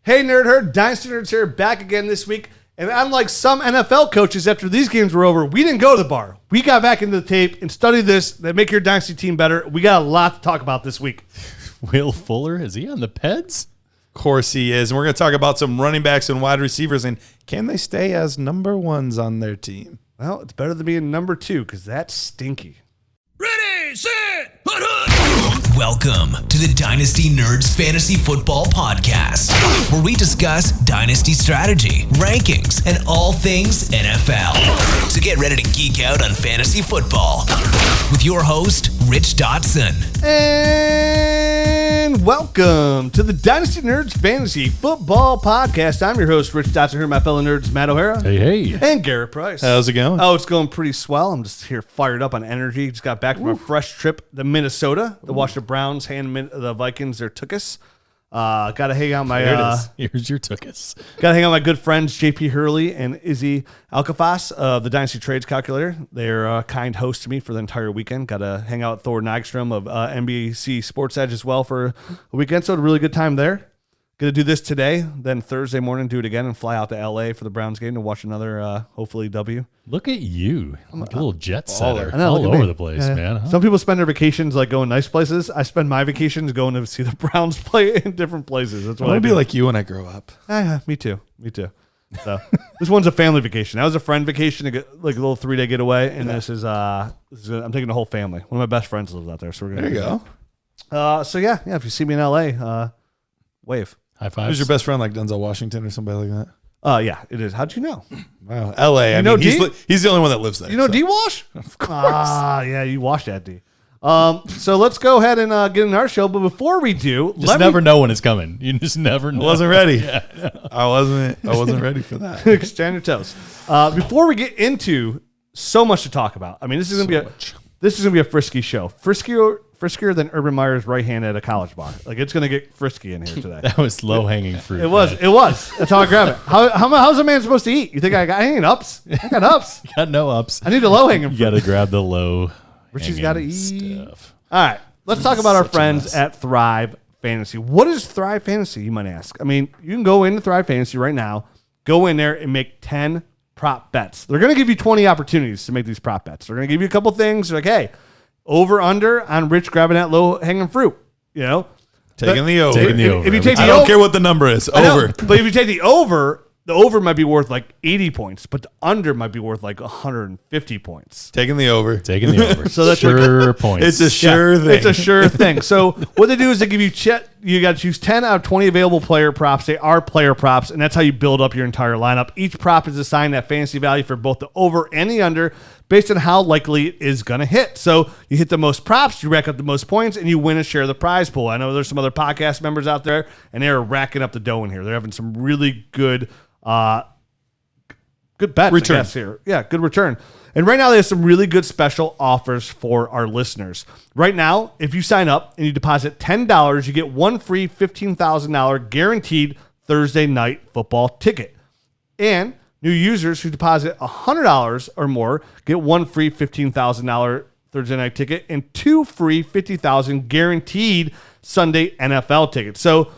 Hey, Nerd Herd, Dynasty Nerds here, back again this week. And unlike some NFL coaches, after these games were over, we didn't go to the bar. We got back into the tape and studied this that make your Dynasty team better. We got a lot to talk about this week. Will Fuller, is he on the Peds? Of course he is. And we're going to talk about some running backs and wide receivers, and can they stay as number ones on their team? Well, it's better than being number two because that's stinky. Ready, set, hut, hut. Welcome to the Dynasty Nerds Fantasy Football Podcast, where we discuss Dynasty strategy, rankings, and all things NFL. So get ready to geek out on fantasy football with your host, Rich Dotson. And welcome to the Dynasty Nerds Fantasy Football Podcast. I'm your host, Rich Dotson, here, my fellow nerds, Matt O'Hara. Hey. And Garrett Price. How's it going? Oh, it's going pretty swell. I'm just here fired up on energy. Just got back from a fresh trip to Minnesota to watch the Browns hand the Vikings their tuchus. Got to hang out my Here's your tuchus. got to hang out my good friends JP Hurley and Izzy Alcafas of the Dynasty Trades Calculator. They're kind hosts to me for the entire weekend. Got to hang out with Thor Nygstrom of NBC Sports Edge as well for a weekend. So a really good time there. Going to do this today, then Thursday morning do it again and fly out to LA for the Browns game to watch another hopefully W. Look at you. Like a little jet setter. I know, all look at over me. the place, Yeah. man. Huh? Some people spend their vacations like going nice places. I spend my vacations going to see the Browns play in different places. That's I what I want to do. be like you when I grow up. Me too. So this one's a family vacation. That was a friend vacation, to get, like a little 3-day getaway, and this is I'm taking the whole family. One of my best friends lives out there, so we're gonna. There you go. So yeah. If you see me in LA, wave. High fives. Who's your best friend, like Denzel Washington or somebody like that? Yeah, it is. How'd you know? Wow, L.A. You know he's D? the only one that lives there. You know so. D-Wash? Of course. Yeah, you washed that D. So let's go ahead and get in our show. But before we do, just never know when it's coming. You just never know. I wasn't ready. I wasn't ready for that. Stand your toes. Before we get into so much to talk about, I mean, this is gonna be a frisky show. Friskier than Urban Meyer's right hand at a college bar. Like, it's gonna get frisky in here today. That was low hanging fruit. It was. That's how I grab it. How's a man supposed to eat? You think I ain't ups? I got ups. You got no ups. I need the low hanging fruit. You got to grab the low. Richie's got to eat stuff. All right, let's talk about our friends at Thrive Fantasy. What is Thrive Fantasy, you might ask? I mean, you can go into Thrive Fantasy right now, go in there and make 10 prop bets. They're going to give you 20 opportunities to make these prop bets. They're going to give you a couple things. They're like, hey, over under on Rich grabbing that low hanging fruit. You know, Taking the over. If you take the I don't over, care what the number is. I know, Over. but if you take the over might be worth like 80 points, but the under might be worth like 150 points. Taking the over. Taking the over. So that's sure points. It's a sure thing. It's a sure thing. So what they do is they give you you got to choose 10 out of 20 available player props. They are player props, and that's how you build up your entire lineup. Each prop is assigned that fantasy value for both the over and the under based on how likely it is going to hit. So you hit the most props, you rack up the most points, and you win a share of the prize pool. I know there's some other podcast members out there, and they're racking up the dough in here. They're having some really good bets, Return. I guess, here. Yeah, good return. And right now, they have some really good special offers for our listeners. Right now, if you sign up and you deposit $10, you get one free $15,000 guaranteed Thursday night football ticket. And new users who deposit $100 or more get one free $15,000 Thursday night ticket and two free $50,000 guaranteed Sunday NFL tickets. So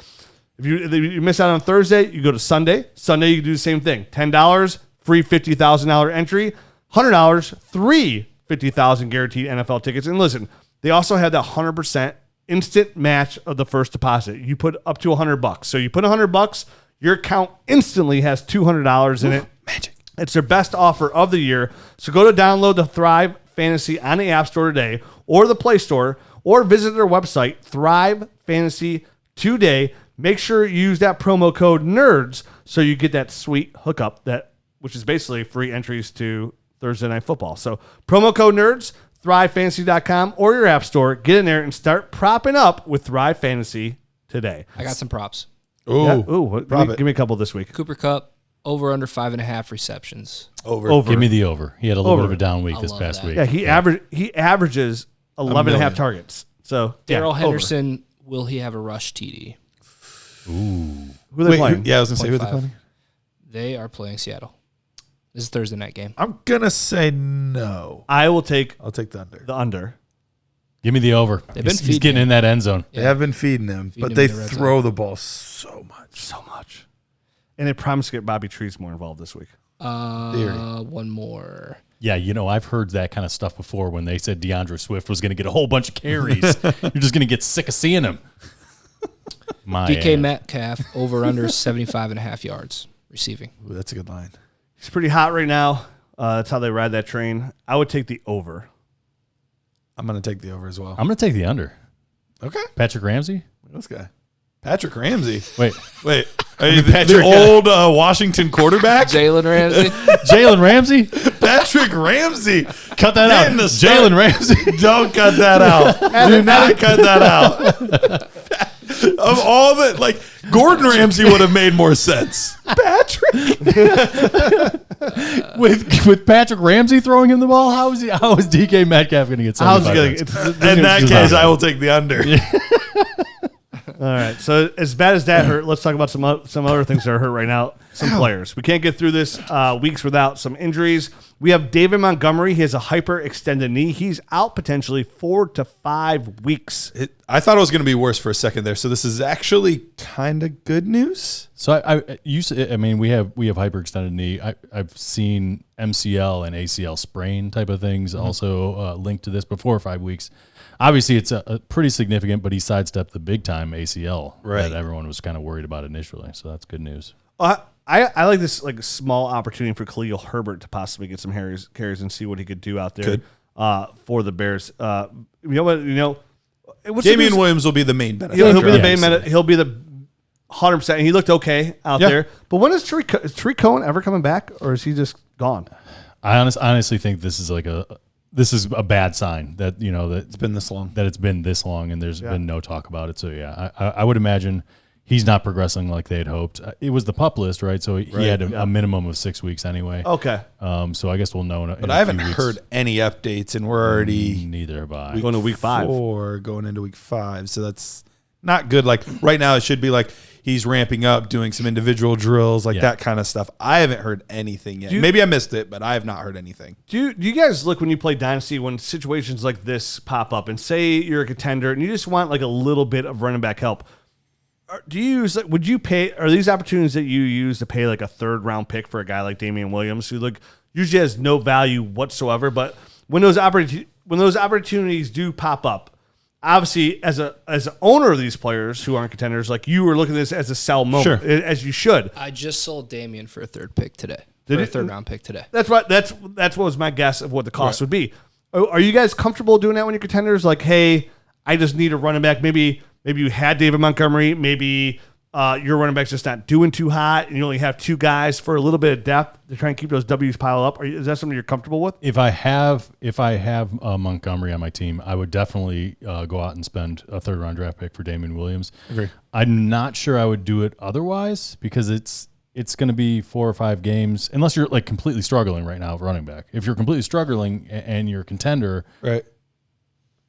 if you miss out on Thursday, you go to Sunday. Sunday, you do the same thing. $10, free $50,000 entry. $100, three $50,000 guaranteed NFL tickets. And listen, they also have that 100% instant match of the first deposit. You put up to $100. So you put $100, your account instantly has $200 in it. Magic. It's their best offer of the year. So go to download the Thrive Fantasy on the App Store today or the Play Store, or visit their website, Thrive Fantasy, today. Make sure you use that promo code NERDS so you get that sweet hookup, which is basically free entries to Thursday Night Football. So promo code NERDS, thrivefantasy.com or your app store. Get in there and start propping up with Thrive Fantasy today. I got some props. Ooh. Yeah. Ooh, give me a couple this week. Cooper Kupp, over under 5.5 receptions. Over. Give me the over. He had a little bit of a down week I this love past that. week. Yeah, he averages 11 and a half million. targets. So Darrell over. Henderson, will he have a rush TD? Who are they playing? Yeah, I was going to say who 0.5. they're playing. They are playing Seattle. This is Thursday night game. I'm going to say no. I will take I'll take the under. the under. Give me the over. They've been He's feeding getting him. in that end zone. They have been feeding him, Feeding but him they in the red throw the ball so much. So much. And they promised to get Bobby Trees more involved this week. One more. Yeah, I've heard that kind of stuff before when they said DeAndre Swift was going to get a whole bunch of carries. You're just going to get sick of seeing him. DK Metcalf over under 75.5 yards receiving. Ooh, that's a good line. He's pretty hot right now. That's how they ride that train. I would take the over. I'm going to take the over as well. I'm going to take the under. Okay. Patrick Ramsey? This guy. Patrick Ramsey. Wait. Are you the old Washington quarterback? Jalen Ramsey. Jalen Ramsey? Patrick Ramsey. Cut that out. Jalen Ramsey. Don't cut that out. Do not cut that out. Of all the, Gordon Ramsay would have made more sense. Patrick. With Patrick Ramsey throwing him the ball, how is DK Metcalf going to get 75 yards? In that case, I will take the under. All right. So as bad as that hurt, let's talk about some other things that are hurt right now. Some players. We can't get through this weeks without some injuries. We have David Montgomery. He has a hyperextended knee. He's out potentially 4 to 5 weeks. I thought it was going to be worse for a second there. So this is actually kind of good news. So we have hyperextended knee. I've seen MCL and ACL sprain type of things also linked to this, but 4 or 5 weeks. Obviously, it's a pretty significant, but he sidestepped the big time ACL that everyone was kind of worried about initially. So that's good news. I like this small opportunity for Khalil Herbert to possibly get some carries and see what he could do out there for the Bears. You know what? Damian Williams will be the main benefit. He'll be the 100%. He looked okay out there. But when is Tariq Cohen ever coming back, or is he just gone? I honestly think this is a bad sign that that it's been this long. That it's been this long, and there's been no talk about it. So I would imagine he's not progressing like they had hoped. It was the PUP list, right? So he had a minimum of 6 weeks anyway. Okay. So I guess we'll know. But I haven't heard any updates, and we're already neither have I. Going to week 5. Going into week 5. So that's not good. Right now, it should be he's ramping up, doing some individual drills, that kind of stuff. I haven't heard anything yet. Maybe I missed it, but I have not heard anything. Do you guys look when you play Dynasty when situations like this pop up and say you're a contender and you just want a little bit of running back help? Do you use would you pay? Are these opportunities that you use to pay a 3rd round pick for a guy like Damian Williams who usually has no value whatsoever? But when those opportunities do pop up, obviously, as an owner of these players who aren't contenders, you were looking at this as a sell moment, as you should. I just sold Damian for a 3rd pick today. A 3rd round pick today. That's right. That's what was my guess of what the cost would be. Are you guys comfortable doing that when you're contenders? Hey, I just need a running back. Maybe you had David Montgomery. Maybe your running back's just not doing too hot, and you only have 2 guys for a little bit of depth to try and keep those W's piled up. Is that something you're comfortable with? If I have Montgomery on my team, I would definitely go out and spend a 3rd round draft pick for Damian Williams. Agree. I'm not sure I would do it otherwise because it's going to be 4 or 5 games unless you're completely struggling right now running back. If you're completely struggling and you're a contender, right?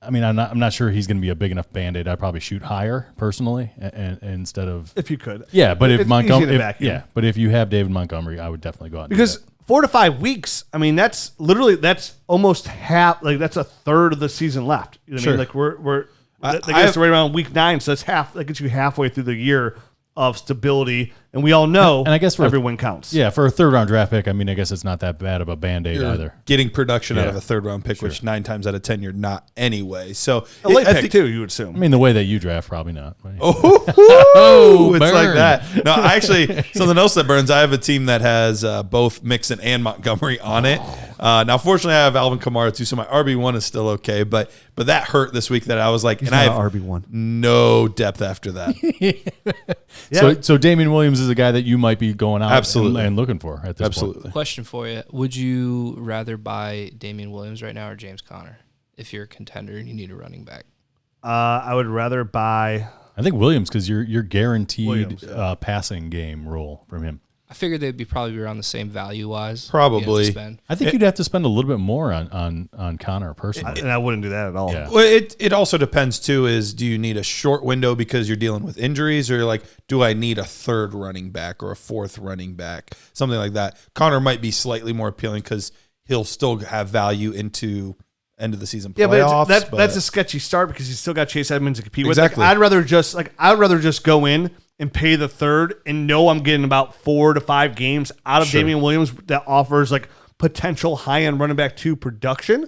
I mean, I'm not sure he's going to be a big enough Band-Aid. I'd probably shoot higher personally, and instead of if you could, but if Montgomery, but if you have David Montgomery, I would definitely go out because 4 to 5 weeks. I mean, that's almost half. That's a third of the season left. You know what I mean? We're I guess right around week 9, so that's half. That gets you halfway through the year of stability, and we all know, and I guess every win counts. Yeah, for a 3rd round draft pick, I mean, I guess it's not that bad of a Band-Aid either. Getting production out of a 3rd round pick, which 9 times out of 10 you're not anyway. So a late pick too, you would assume. I mean, the way that you draft, probably not. It's like that. No, actually, something else that burns. I have a team that has both Mixon and Montgomery on it. Now, fortunately, I have Alvin Kamara too, so my RB1 is still okay. But that hurt this week that I was like, He's and I have RB1. No depth after that. So Damian Williams is a guy that you might be going out and looking for at this point. Question for you. Would you rather buy Damian Williams right now or James Conner if you're a contender and you need a running back? I would rather buy... I think Williams because you're guaranteed passing game role from him. I figured they'd be probably around the same value-wise. Probably. I think you'd have to spend a little bit more on Connor personally. And I wouldn't do that at all. Yeah. Well, it also depends, too, do you need a short window because you're dealing with injuries, or you're do I need a 3rd running back or a 4th running back, something like that. Connor might be slightly more appealing because he'll still have value into end of the season Yeah, playoffs. but that's a sketchy start because you still got Chase Edmonds to compete Exactly. with. I'd rather just go in and pay the third and know I'm getting about 4 to 5 games out of Damian Williams that offers like potential high-end running back 2 production.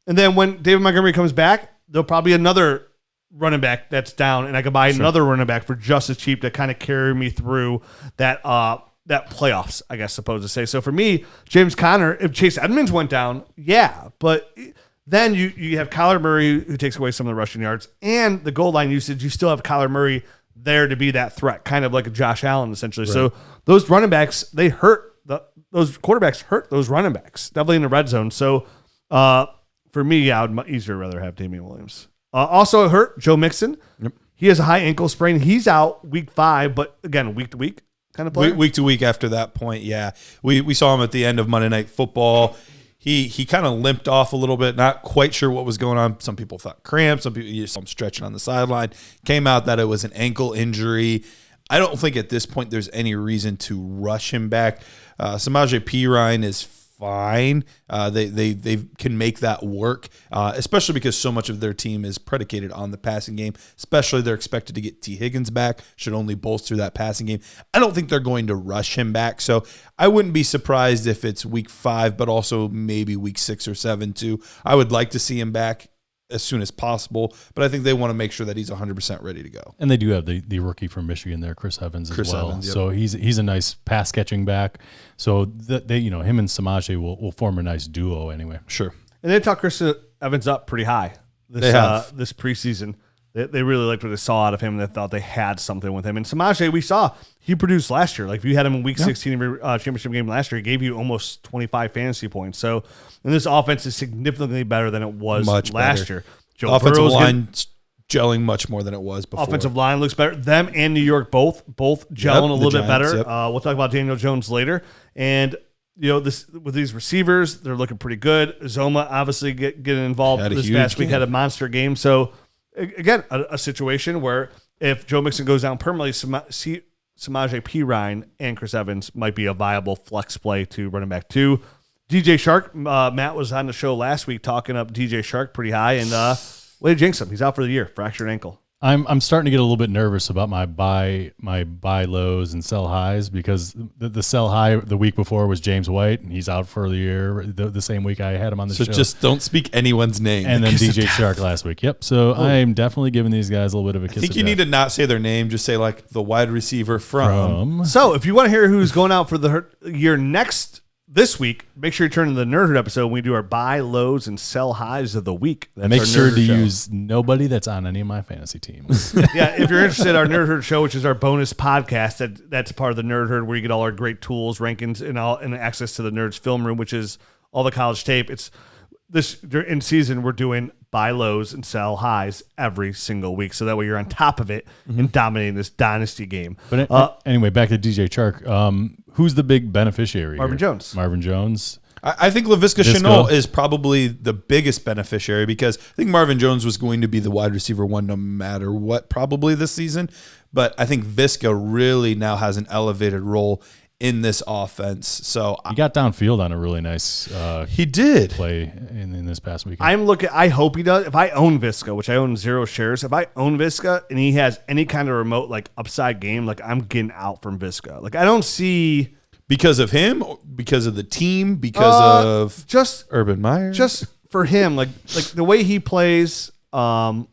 And then when David Montgomery comes back, there'll probably be another running back that's down, and I could buy another running back for just as cheap to kind of carry me through that playoffs, I guess, supposed to say. So for me, James Conner, if Chase Edmonds went down, yeah, but then you have Kyler Murray who takes away some of the rushing yards and the goal line usage. You still have Kyler Murray there to be that threat, kind of like a Josh Allen essentially. Right. So those running backs, those quarterbacks hurt those running backs, definitely in the red zone. So for me, I would easier rather have Damian Williams. Also hurt Joe Mixon. Yep. He has a high ankle sprain. He's out week 5, but again, week to week kind of player. Week to week after that point, yeah. We saw him at the end of Monday Night Football. He kind of limped off a little bit, not quite sure what was going on. Some people thought cramps. Some people, you saw him stretching on the sideline. Came out that it was an ankle injury. I don't think at this point there's any reason to rush him back. Samaje Perine is fine. They can make that work, especially because so much of their team is predicated on the passing game. Especially they're expected to get T. Higgins back, should only bolster that passing game. I don't think they're going to rush him back, so I wouldn't be surprised if it's week 5, but also maybe week 6 or 7 too. I would like to see him back as soon as possible, but I think they want to make sure that he's 100% ready to go. And they do have the rookie from Michigan there, Chris Evans as well. Evans, yep. So he's a nice pass catching back. So they him and Samaje will form a nice duo anyway. Sure. And they talked Chris Evans up pretty high this preseason. They really liked what they saw out of him, and they thought they had something with him. And Samaje, we saw he produced last year. Like if you had him in week 16 of your championship game last year, he gave you almost 25 fantasy points. So, and this offense is significantly better than it was last year. Joe offensive line gelling much more than it was before. Offensive line looks better. Them and New York both gelling a little bit better. Yep. We'll talk about Daniel Jones later. And this with these receivers, they're looking pretty good. Zoma obviously getting involved this past week, had a monster game. So again, a situation where if Joe Mixon goes down permanently, Samaje Perine and Chris Evans might be a viable flex play to running back 2. DJ Shark, Matt was on the show last week talking up DJ Shark pretty high, and way to jinx him. He's out for the year, fractured ankle. I'm starting to get a little bit nervous about my buy lows and sell highs because the sell high the week before was James White, and he's out for the year. The same week I had him on the show. So just don't speak anyone's name. And then DJ Shark last week. Yep. So I'm definitely giving these guys a little bit of a kiss. I think you need to not say their name. Just say like the wide receiver from. So if you want to hear who's going out for the year this week, make sure you turn to the Nerd Herd episode when we do our buy lows and sell highs of the week. That's make sure to use nobody that's on any of my fantasy teams. Yeah, if you're interested, our Nerd Herd show, which is our bonus podcast, that's part of the Nerd Herd where you get all our great tools, rankings, and access to the Nerds film room, which is all the college tape. It's this in season we're doing buy lows and sell highs every single week, so that way you're on top of it and dominating this dynasty game. But anyway, back to DJ Chark. Who's the big beneficiary? Marvin Jones. Marvin Jones. I think Laviska Shenault is probably the biggest beneficiary because I think Marvin Jones was going to be the wide receiver 1 no matter what probably this season. But I think Viska really now has an elevated role in this offense. So he got downfield on a really nice he did play in this past weekend. I hope he does. If I own Viska, which I own 0 shares, if I own Viska and he has any kind of remote like upside game, like I'm getting out from Viska. Like I don't see because of him, because of the team, because of just Urban Meyer, just for him, like the way he plays. They'll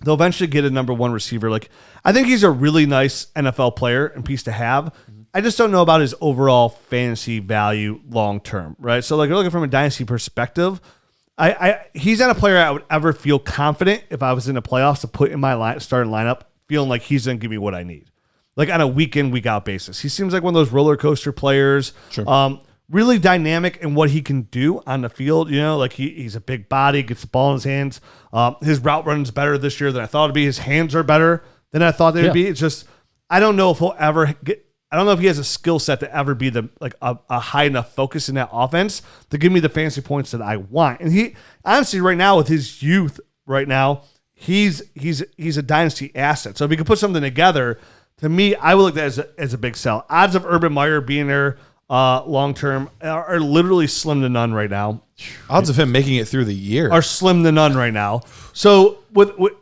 eventually get a number 1 receiver. Like I think he's a really nice NFL player and piece to have. I just don't know about his overall fantasy value long term, right? So, like, you're looking from a dynasty perspective, he's not a player I would ever feel confident if I was in the playoffs to put in my starting lineup, feeling like he's going to give me what I need, like on a week in, week out basis. He seems like one of those roller coaster players. Sure. Really dynamic in what he can do on the field. Like he's a big body, gets the ball in his hands. His route run's better this year than I thought it'd be. His hands are better than I thought they would be. It's just I don't know if he'll ever get. I don't know if he has a skill set to ever be a high enough focus in that offense to give me the fantasy points that I want. And he honestly right now with his youth right now, he's a dynasty asset. So if he could put something together, to me, I would look at that as a big sell. Odds of Urban Meyer being there long term are literally slim to none right now. Odds of him making it through the year are slim to none right now. So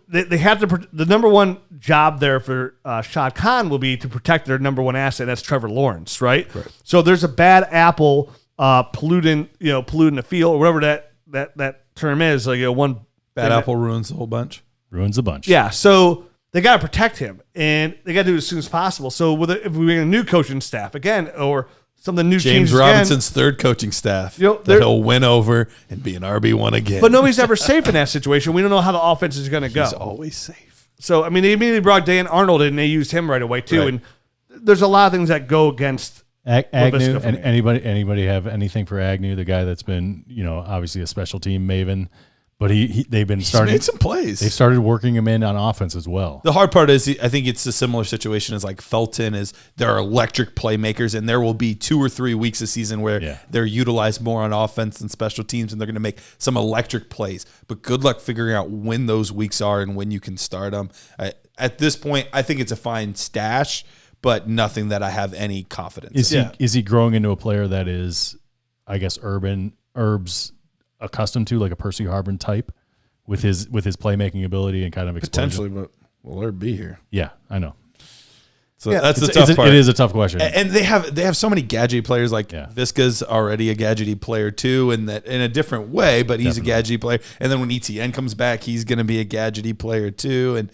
they have to the number one job there for Shad Khan will be to protect their number one asset. That's Trevor Lawrence, right? So there's a bad apple polluting the field or whatever that term is. Like one bad apple ruins the whole bunch. Ruins a bunch. Yeah. So they got to protect him, and they got to do it as soon as possible. So if we get a new coaching staff again, or something new, James Robinson's third coaching staff, that he'll win over and be an RB1 again. But nobody's ever safe in that situation. We don't know how the offense is going to go. He's always safe. So I mean, they immediately brought Dan Arnold in, and they used him right away too. Right. And there's a lot of things that go against Agnew. And anybody have anything for Agnew, the guy that's been obviously a special team maven. But they've been starting. He's made some plays. They've started working him in on offense as well. The hard part is, I think it's a similar situation as like Felton. Is there are electric playmakers, and there will be 2 or 3 weeks a season where they're utilized more on offense and special teams, and they're going to make some electric plays. But good luck figuring out when those weeks are and when you can start them. At this point, I think it's a fine stash, but nothing that I have any confidence in. Is he growing into a player that is, I guess, Herb's accustomed to, like a Percy Harvin type with his playmaking ability and kind of explosion? Potentially, but will Herb be here? Yeah, I know. So that's the tough part. It is a tough question. And they have so many gadget players. Like Visca's already a gadgety player too, in a different way, but he's a gadgety player. And then when ETN comes back, he's going to be a gadgety player too. And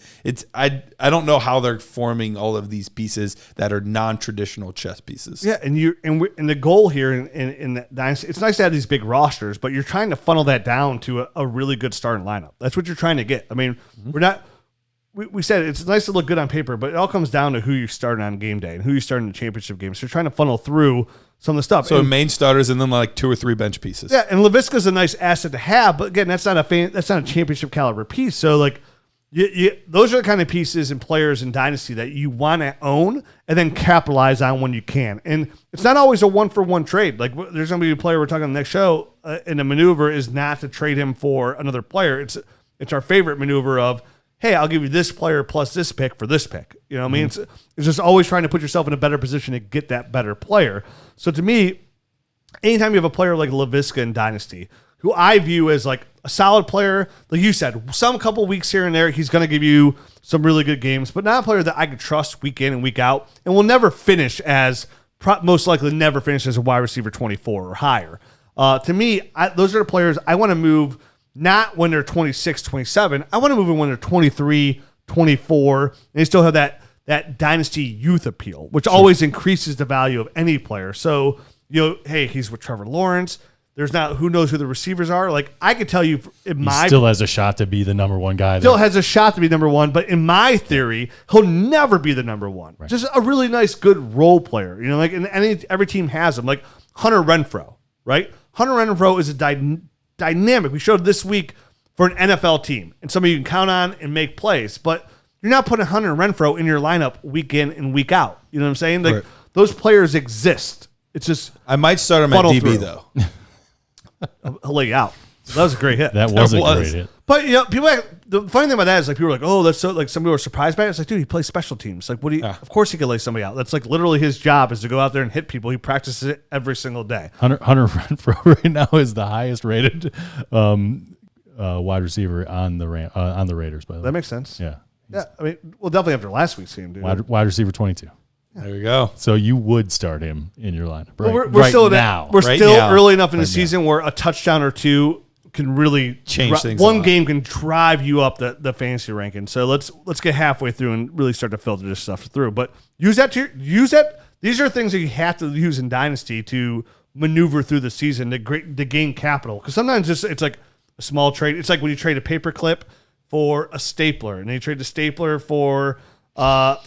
I don't know how they're forming all of these pieces that are non-traditional chess pieces. Yeah, and the goal here in that Dynasty, it's nice to have these big rosters, but you're trying to funnel that down to a really good starting lineup. That's what you're trying to get. I mean, we're not. We said it's nice to look good on paper, but it all comes down to who you're starting on game day and who you're starting in the championship game. So you're trying to funnel through some of the stuff. So main starters and then like 2 or 3 bench pieces. Yeah, and Laviska's a nice asset to have, but again, that's not a championship caliber piece. So like, those are the kind of pieces and players in Dynasty that you want to own and then capitalize on when you can. And it's not always a 1-for-1 trade. Like there's going to be a player we're talking on the next show, and the maneuver is not to trade him for another player. It's our favorite maneuver of, hey, I'll give you this player plus this pick for this pick. You know what I mean? It's just always trying to put yourself in a better position to get that better player. So to me, anytime you have a player like Laviska in Dynasty, who I view as like a solid player, like you said, some couple weeks here and there, he's going to give you some really good games, but not a player that I could trust week in and week out, and will never finish most likely never finish as a wide receiver 24 or higher. To me, those are the players I want to move. Not when they're 26, 27. I want to move in when they're 23, 24, and they still have that dynasty youth appeal, which always increases the value of any player. So, hey, he's with Trevor Lawrence. There's not who knows who the receivers are. Like I could tell you, he still has a shot to be the number one guy. Still has a shot to be number one, but in my theory, he'll never be the number one. Right. Just a really nice, good role player. Like and every team has him. Like Hunter Renfrow, right? Hunter Renfrow is a dynamic. We showed this week for an NFL team and somebody you can count on and make plays, but you're not putting Hunter Renfrow in your lineup week in and week out. You know what I'm saying? Like those players exist. It's just I might start him at DB though. I'll lay you out. That was a great hit. That was a great hit. But people. The funny thing about that is like people are like, oh, that's so like some people are surprised by it. It's like, dude, he plays special teams. Like, what do you? Of course, he could lay somebody out. That's like literally his job is to go out there and hit people. He practices it every single day. Hunter Renfrow right now is the highest rated wide receiver on the Raiders. By the way, that makes sense. Yeah. I mean, well, definitely after last week's game, dude. Wide receiver 22. There we go. So you would start him in your lineup. Right, we're still now. We're still early enough in the season where a touchdown or two can really change things. One game can drive you up the fantasy ranking. So let's get halfway through and really start to filter this stuff through. But use that. These are things that you have to use in Dynasty to maneuver through the season to gain capital. Because sometimes it's like a small trade. It's like when you trade a paper clip for a stapler, and then you trade the stapler for a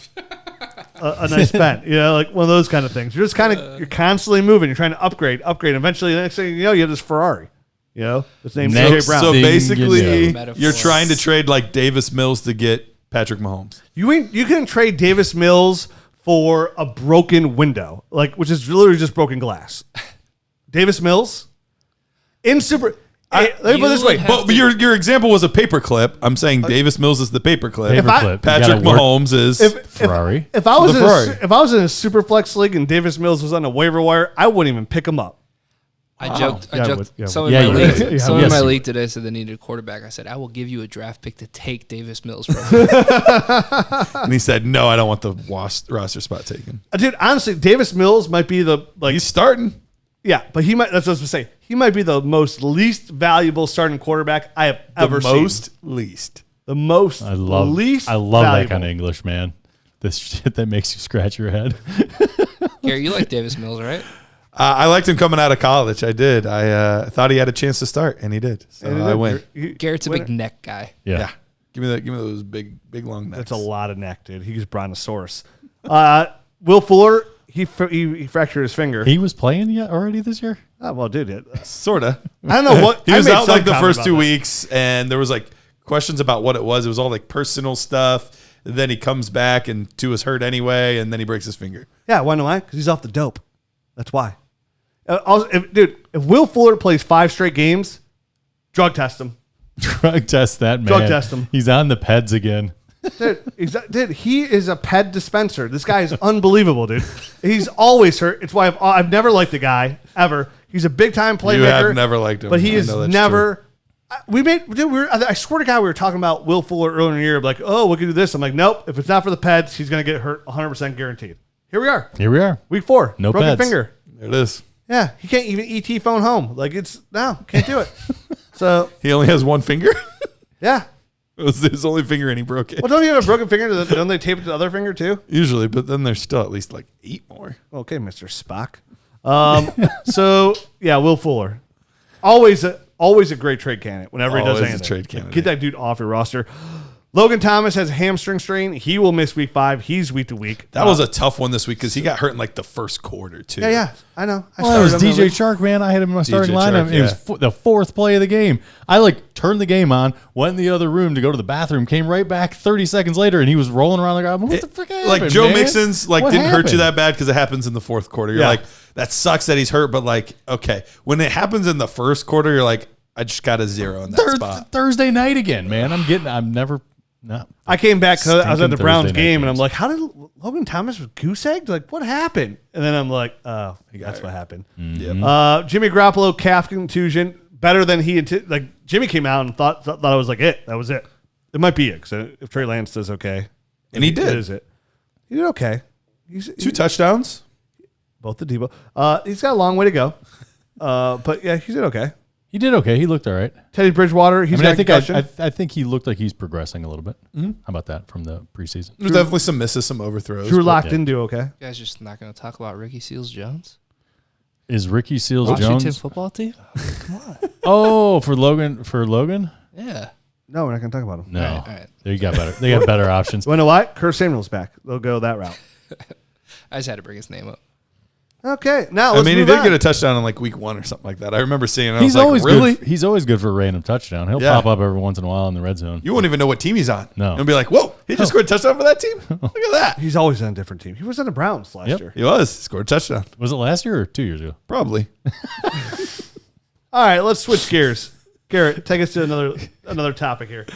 nice pen, like one of those kind of things. You're just you're constantly moving. You're trying to upgrade. Eventually, the next thing you know, you have this Ferrari. His name's AJ Brown. So basically, you're trying to trade like Davis Mills to get Patrick Mahomes. You can trade Davis Mills for a broken window, which is literally just broken glass. Davis Mills in Let me put it this way. But your example was a paperclip. I'm saying Davis Mills is the paperclip. Paperclip. Patrick Mahomes is Ferrari. If I was in a super flex league and Davis Mills was on a waiver wire, I wouldn't even pick him up. I joked. Yeah, Someone in my league today said they needed a quarterback. I said, I will give you a draft pick to take Davis Mills from me. and he said, no, I don't want the roster spot taken. Dude, honestly, Davis Mills might be He's starting. Yeah, but he might. That's what I was going to say. He might be the most least valuable starting quarterback I have ever seen. The most I love valuable. that kind of English, man. This shit that makes you scratch your head. Gary, you like Davis Mills, right? I liked him coming out of college. I did. I thought he had a chance to start, and he did. So I went. Garrett's a big neck guy. Yeah. Give me those big long necks. That's a lot of neck, dude. He's brontosaurus. Will Fuller, he fractured his finger. He was playing yet already this year? Oh, well, dude, sorta. I don't know what he was out like the first 2 that. weeks, and there was like questions about what it was. It was all like personal stuff. And then he comes back, and Tua's hurt anyway, and then he breaks his finger. Yeah, why know why? Because he's off the dope. That's why. If Will Fuller plays 5 straight games, drug test him. Drug test that man. Drug test him. He's on the peds again. Dude, he is a ped dispenser. This guy is unbelievable, dude. He's always hurt. It's why I've never liked the guy ever. He's a big time playmaker. You have never liked him, but he is never. True. I swear to God, we were talking about Will Fuller earlier in the year. Like, oh, we could do this. I'm like, nope. If it's not for the peds, he's gonna get hurt 100% guaranteed. Here we are. Week 4. No broken peds. finger. There it is. Yeah, he can't even ET phone home. Like can't do it. So he only has one finger. Yeah. It was his only finger, and he broke it. Well, don't you have a broken finger? Don't they tape it to the other finger too? Usually, but then there's still at least like 8 more. Okay, Mr. Spock. So yeah, Will Fuller, always a great trade candidate. Whenever he does Always a anything, trade candidate. Get that dude off your roster. Logan Thomas has a hamstring strain. He will miss week 5. He's week to week. That was a tough one this week because he got hurt in like the first quarter too. Yeah, I know. It was DJ Chark, man. I had him in my starting lineup. Chark, It was the 4th play of the game. I turned the game on, went in the other room to go to the bathroom, came right back 30 seconds later, and he was rolling around the ground. What the frick happened, Like Joe man? Mixon's didn't hurt you that bad because it happens in the 4th quarter. You're like, that sucks that he's hurt, but okay. When it happens in the 1st quarter, you're like, I just got a 0 in that spot. Thursday night again, man. No. I came back because I was at the Browns Thursday night game, and games. I'm like, how did Logan Thomas was goose egged? Like, what happened? And then I'm like, oh, that's what happened. Yep. Jimmy Garoppolo, calf contusion, better than Jimmy came out and thought I was like it. That was it. It might be it. Because if Trey Lance does okay. And he did. It is it. He did okay. 2 touchdowns. Both the Deebo. He's got a long way to go. But yeah, he did okay. He did okay. He looked all right. Teddy Bridgewater, I think he looked like he's progressing a little bit. Mm-hmm. How about that from the preseason? There's definitely some misses, some overthrows. Drew Lock didn't do okay. You guys just not going to talk about Ricky Seals-Jones? Is Ricky Washington Seals-Jones football team? Come on. Oh, for Logan? Yeah. No, we're not going to talk about him. No. All right. They got better. They got better options. Well, you know what? Kurt Samuel's back. They'll go that route. I just had to bring his name up. Okay, now let's he move did on. get a touchdown in week 1 or something like that. I remember seeing it. He's I was always like, really? good. He's always good for a random touchdown. He'll pop up every once in a while in the red zone. You won't even know what team he's on. No. And be like, whoa, he just scored a touchdown for that team? Look at that. He's always on a different team. He was on the Browns last year. He was. Scored a touchdown. Was it last year or 2 years ago? Probably. All right, let's switch gears. Garrett, take us to another topic here.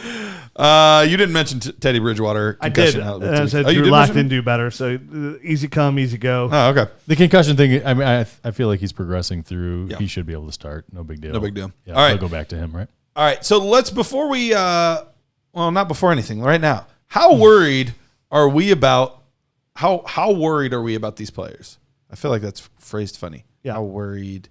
You didn't mention Teddy Bridgewater. I did. Out And I said Drew Lock didn't do better. So easy come, easy go. Oh, okay. The concussion thing, I feel like he's progressing through. Yeah. He should be able to start. No big deal. No big deal. Yeah, all right. I'll go back to him, right? All right. So before we, well, not before anything, right now, how worried are we about, how worried are we about these players? I feel like that's phrased funny. Yeah. How worried.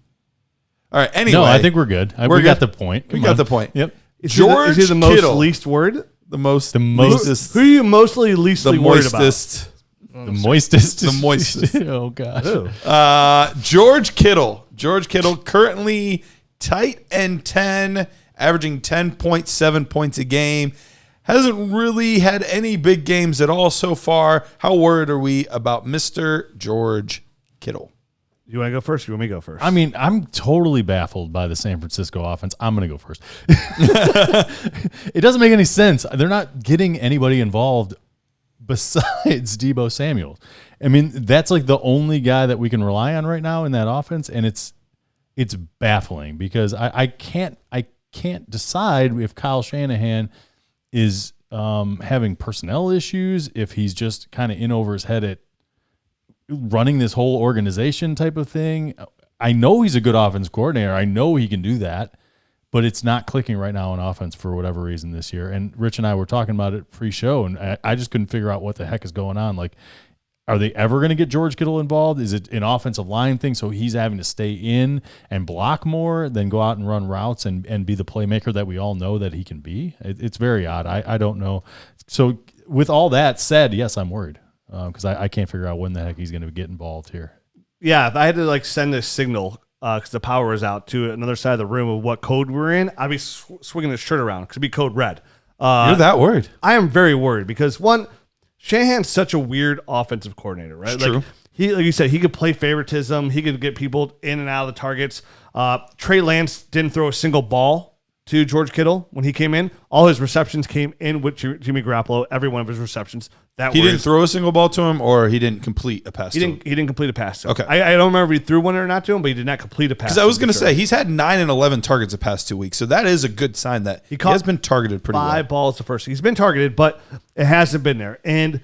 All right. Anyway. No, I think we're good. We got the point. We got the point. Yep. Is he the most Kittle. least worried? The most. Who are you mostly leastly worried about? The moistest. The moistest. Oh, gosh. George Kittle. George Kittle currently tight end 10, averaging 10.7 points a game. Hasn't really had any big games at all so far. How worried are we about Mr. George Kittle? You want to go first? Or you want me to go first? I mean, I'm totally baffled by the San Francisco offense. I'm going to go first. It doesn't make any sense. They're not getting anybody involved besides Deebo Samuel. I mean, that's like the only guy that we can rely on right now in that offense, and it's it's baffling because I can't decide if Kyle Shanahan is having personnel issues, if he's just kind of in over his head at running this whole organization type of thing. I know he's a good offense coordinator. I know he can do that, but it's not clicking right now on offense for whatever reason this year. And Rich and I were talking about it pre-show, and I just couldn't figure out what the heck is going on. Like, are they ever going to get George Kittle involved? Is it an offensive line thing, so he's having to stay in and block more than go out and run routes and be the playmaker that we all know that he can be? It's very odd. I don't know. So with all that said, yes, I'm worried because I can't figure out when the heck he's going to get involved here. Yeah, if I had to like send a signal because the power is out to another side of the room of what code we're in, I'd be swinging his shirt around because it'd be code red. You're that worried? I am very worried because one, Shanahan's such a weird offensive coordinator, right? It's like true. He, like you said, he could play favoritism. He could get people in and out of the targets. Trey Lance didn't throw a single ball to George Kittle when he came in. All his receptions came in with Jimmy Garoppolo. Every one of his receptions. He didn't throw a single ball to him, or he didn't complete a pass to him? He didn't complete a pass to him. Okay. I don't remember if he threw one or not to him, but he did not complete a pass. Because I was going to say, he's had 9 and 11 targets the past 2 weeks, so that is a good sign that he has been targeted pretty well. 5 balls the first. He's been targeted, but it hasn't been there. And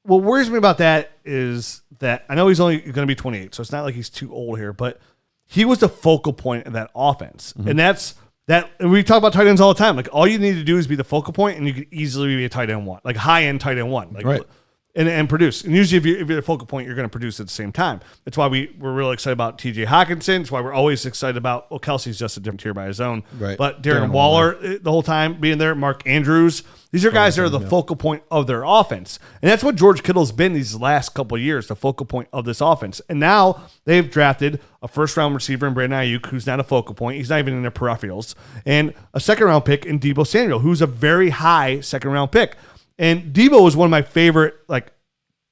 what worries me about that is that I know he's only going to be 28, so it's not like he's too old here, but he was the focal point of that offense. Mm-hmm. And that's that. We talk about tight ends all the time. Like, all you need to do is be the focal point, and you could easily be a tight end one, like high-end tight end one. Like, right. And produce. And usually if you're the focal point, you're going to produce at the same time. That's why we're really excited about TJ Hawkinson. That's why we're always excited about, well, Kelsey's just a different tier by his own. Right. But Darren Waller the whole time being there, Mark Andrews. These are guys that are the focal point of their offense. And that's what George Kittle's been these last couple of years, the focal point of this offense. And now they've drafted a first-round receiver in Brandin Ayuk, who's not a focal point. He's not even in their peripherals. And a second-round pick in Deebo Samuel, who's a very high second-round pick. And Deebo is one of my favorite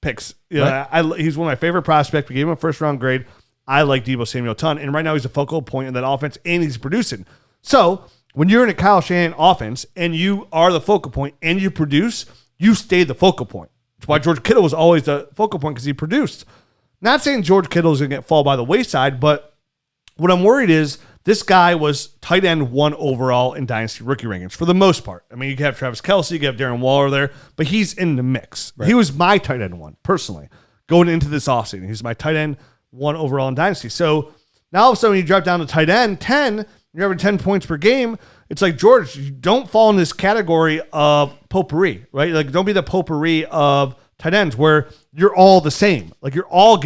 picks. He's one of my favorite prospects. We gave him a first-round grade. I like Deebo Samuel a ton. And right now he's a focal point in that offense, and he's producing. So when you're in a Kyle Shanahan offense and you are the focal point and you produce, you stay the focal point. That's why George Kittle was always the focal point, because he produced. Not saying George Kittle is going to fall by the wayside, but what I'm worried is this guy was tight end 1 overall in Dynasty rookie rankings for the most part. I mean, you can have Travis Kelce, you can have Darren Waller there, but he's in the mix. Right. He was my tight end 1, personally, going into this offseason. He's my tight end 1 overall in Dynasty. So now all of a sudden, when you drop down to tight end 10, you're having 10 points per game. It's like, George, you don't fall in this category of potpourri, right? Like, don't be the potpourri of tight ends where you're all the same. Like, you're all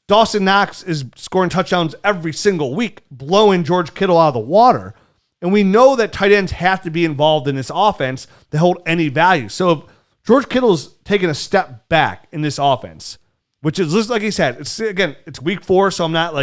Dawson Knox is scoring touchdowns every single week, blowing George Kittle out of the water. And we know that tight ends have to be involved in this offense to hold any value. So if George Kittle's taking a step back in this offense, which is just like he said, it's week 4, so I'm not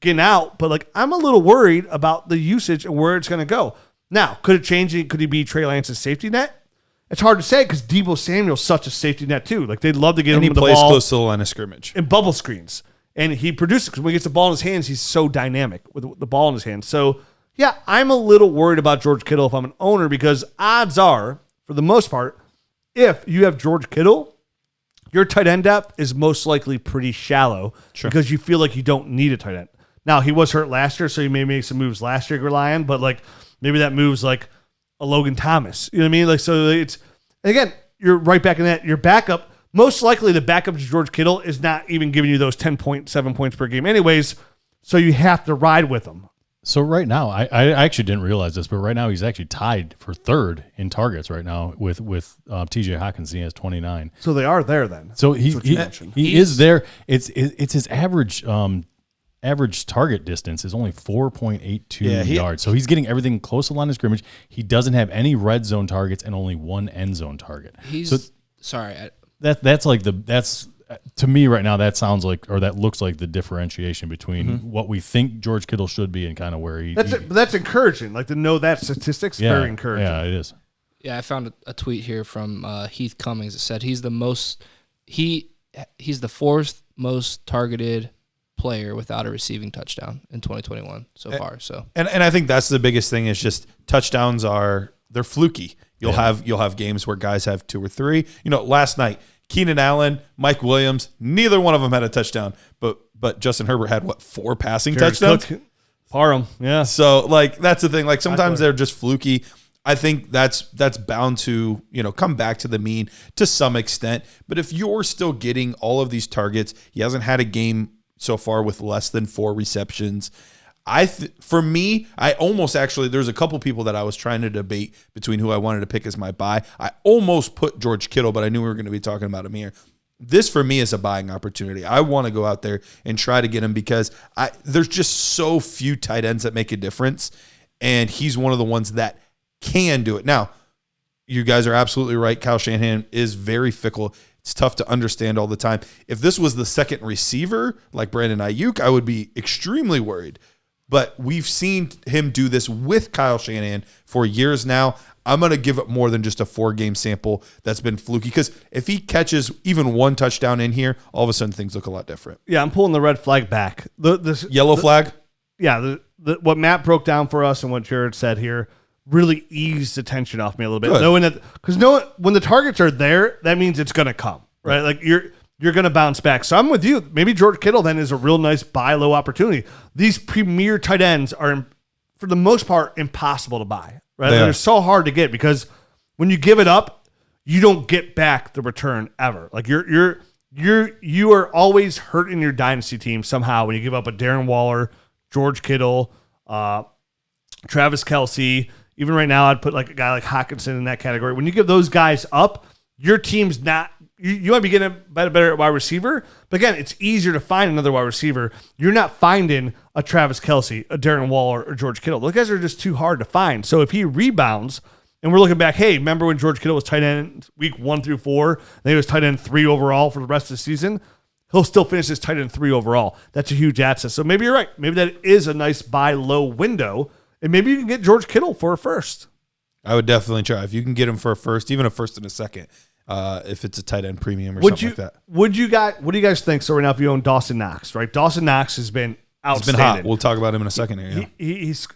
getting out, but I'm a little worried about the usage and where it's going to go. Now, could it change? Could he be Trey Lance's safety net? It's hard to say because Deebo Samuel's such a safety net too. Like, they'd love to get him the ball. And he plays close to the line of scrimmage. In bubble screens. And he produces, because when he gets the ball in his hands, he's so dynamic with the ball in his hands. So, yeah, I'm a little worried about George Kittle if I'm an owner, because odds are, for the most part, if you have George Kittle, your tight end depth is most likely pretty shallow because you feel like you don't need a tight end. Now, he was hurt last year, so he may make some moves last year to rely on, but maybe that move's like a Logan Thomas. You know what I mean? So it's, again, you're right back in that. Your backup, most likely the backup to George Kittle is not even giving you those 10.7 points per game anyways, so you have to ride with him. So right now, I actually didn't realize this, but right now he's actually tied for 3rd in targets right now with TJ Hawkinson. He has 29. So they are there then. So he is there. It's his average target distance is only 4.82 yards. So he's getting everything close to the line of scrimmage. He doesn't have any red zone targets and only 1 end zone target. That's to me right now, that sounds like, or that looks like the differentiation between what we think George Kittle should be and kind of where that's encouraging. Like, to know that statistics, very encouraging. Yeah, it is. Yeah, I found a tweet here from Heath Cummings that said he's the 4th most targeted player without a receiving touchdown in 2021 so far. So and I think that's the biggest thing, is just touchdowns they're fluky. You'll have games where guys have 2 or 3. Last night Keenan Allen, Mike Williams, neither one of them had a touchdown, but Justin Herbert had 4 passing touchdowns? Parham, yeah. So like that's the thing. Like sometimes they're just fluky. I think that's bound to, come back to the mean to some extent. But if you're still getting all of these targets, he hasn't had a game so far with less than 4 receptions. For me, I almost actually, there's a couple people that I was trying to debate between who I wanted to pick as my buy. I almost put George Kittle, but I knew we were going to be talking about him here. This for me is a buying opportunity. I want to go out there and try to get him because there's just so few tight ends that make a difference. And he's one of the ones that can do it. Now, you guys are absolutely right. Kyle Shanahan is very fickle. It's tough to understand all the time. If this was the second receiver like Brandin Ayuk, I would be extremely worried. But we've seen him do this with Kyle Shanahan for years now. I'm going to give it more than just a 4-game sample that's been fluky because if he catches even 1 touchdown in here, all of a sudden things look a lot different. Yeah, I'm pulling the red flag back. Yellow flag? Yeah, what Matt broke down for us and what Jared said here really eased the tension off me a little bit. Knowing that, because when the targets are there, that means it's going to come, right? Like you're going to bounce back. So I'm with you. Maybe George Kittle then is a real nice buy low opportunity. These premier tight ends are, for the most part, impossible to buy, right? They're so hard to get because when you give it up, you don't get back the return ever. Like you are always hurting your dynasty team somehow when you give up a Darren Waller, George Kittle, Travis Kelce. Even right now, I'd put like a guy like Hockenson in that category. When you give those guys up, your team's not. You might be getting a better wide receiver, but again, it's easier to find another wide receiver. You're not finding a Travis Kelce, a Darren Waller, or George Kittle. Those guys are just too hard to find. So if he rebounds, and we're looking back, hey, remember when George Kittle was tight end week 1 through 4? Then he was tight end 3 overall for the rest of the season. He'll still finish as tight end 3 overall. That's a huge asset. So maybe you're right. Maybe that is a nice buy low window, and maybe you can get George Kittle for a first. I would definitely try. If you can get him for a first, even a first and a second, if it's a tight end premium or something like that. What do you guys think? So right now, if you own Dawson Knox, right? Dawson Knox has been outstanding. He's been hot. We'll talk about him in a second here. He's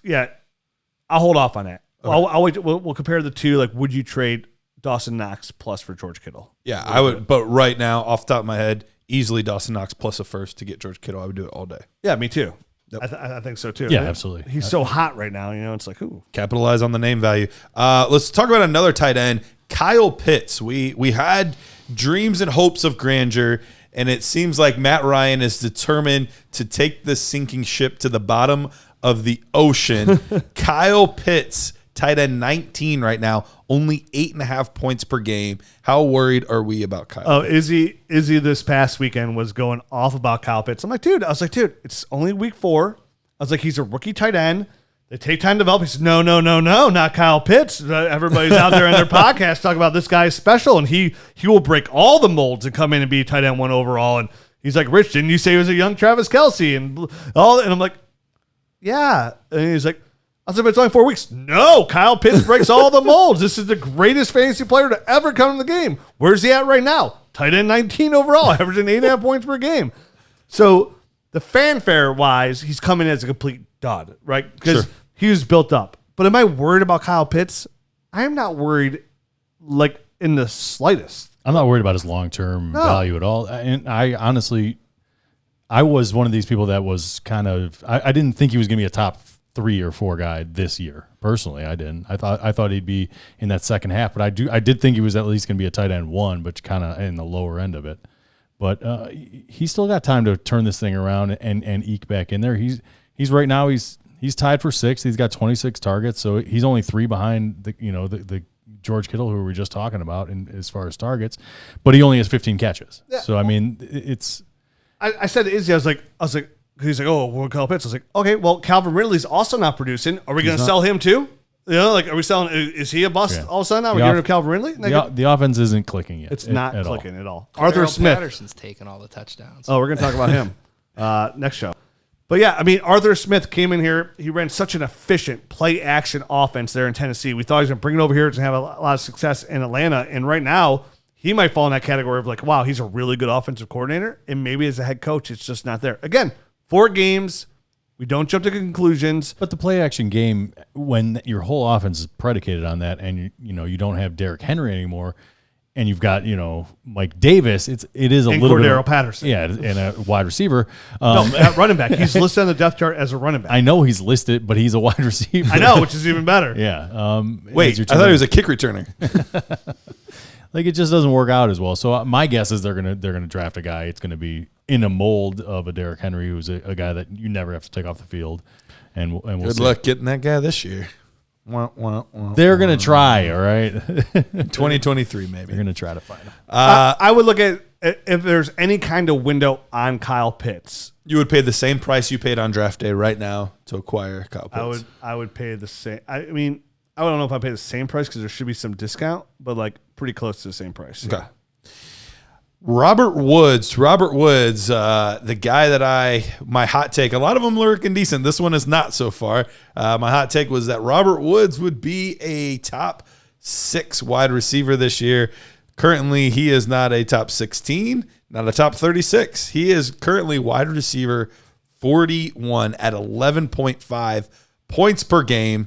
I'll hold off on that. Okay. I'll wait. We'll compare the two. Like, would you trade Dawson Knox plus for George Kittle? Yeah, I would. But right now, off the top of my head, easily Dawson Knox plus a first to get George Kittle. I would do it all day. Yeah, me too. Yep. I think so too. Yeah, absolutely. He's so hot right now. It's like, ooh. Capitalize on the name value. Let's talk about another tight end, Kyle Pitts. We had dreams and hopes of grandeur, and it seems like Matt Ryan is determined to take this sinking ship to the bottom of the ocean. Kyle Pitts, tight end 19 right now, only 8.5 points per game. How worried are we about Kyle? Oh, Izzy this past weekend was going off about Kyle Pitts. I'm like, dude, it's only week 4. I was like, he's a rookie tight end. They take time to develop. He said, no, not Kyle Pitts. Everybody's out there in their podcast talking about this guy's special, and he will break all the molds and come in and be tight end 1 overall. And he's like, Rich, didn't you say he was a young Travis Kelce? And I'm like, yeah. And he's like, I said, but it's only 4 weeks. No, Kyle Pitts breaks all the molds. This is the greatest fantasy player to ever come in the game. Where's he at right now? Tight end 19 overall, averaging 8.5 points per game. So the fanfare-wise, he's coming as a complete dud, right? Because he was built up. But am I worried about Kyle Pitts? I am not worried, like, in the slightest. I'm not worried about his long-term value at all. And I honestly, I was one of these people that was kind of, I didn't think he was going to be a top 3 or 4 guy this year. Personally, I didn't. I thought he'd be in that second half, but I did think he was at least going to be a tight end 1, but kind of in the lower end of it. But he's still got time to turn this thing around and eke back in there. He's right now he's tied for 6th. He's got 26 targets, so he's only 3 behind the George Kittle, who we were just talking about, in as far as targets. But he only has 15 catches. Yeah. So I mean, it's. I said to Izzy, I was like. He's like, oh, we'll Kyle Pitts. I was like, okay, well, Calvin Ridley's also not producing. Are we going to sell him too? Are we selling? Is he a bust all of a sudden now? We're getting rid of Calvin Ridley? The offense isn't clicking yet. It's not clicking at all. Arthur Smith. Patterson's taking all the touchdowns. Oh, we're going to talk about him next show. But yeah, I mean, Arthur Smith came in here. He ran such an efficient play-action offense there in Tennessee. We thought he was going to bring it over here to have a lot of success in Atlanta. And right now, he might fall in that category of like, wow, he's a really good offensive coordinator. And maybe as a head coach, it's just not there. Again, 4 games. We don't jump to conclusions. But the play-action game, when your whole offense is predicated on that and you don't have Derrick Henry anymore, and you've got Mike Davis. It is a And little bit Cordarelle Patterson. Yeah, and a wide receiver. No, at running back. He's listed on the depth chart as a running back. I know he's listed, but he's a wide receiver. I know, which is even better. Yeah. Wait, I thought he was a kick returner. Like it just doesn't work out as well. So my guess is they're gonna draft a guy. It's gonna be in a mold of a Derrick Henry, who's a guy that you never have to take off the field. And we'll Good see. luck getting that guy this year. They're gonna try. All right. 2023 maybe. They're gonna try to find him. I would look at if there's any kind of window on Kyle Pitts. You would pay the same price you paid on draft day right now to acquire Kyle Pitts. I would pay the same. I mean, I don't know if I pay the same price because there should be some discount, but like pretty close to the same price. Okay. Robert Woods, the guy that my hot take, a lot of them looking decent. This one is not so far. My hot take was that Robert Woods would be a top 6 wide receiver this year. Currently, he is not a top 16, not a top 36. He is currently wide receiver 41 at 11.5 points per game.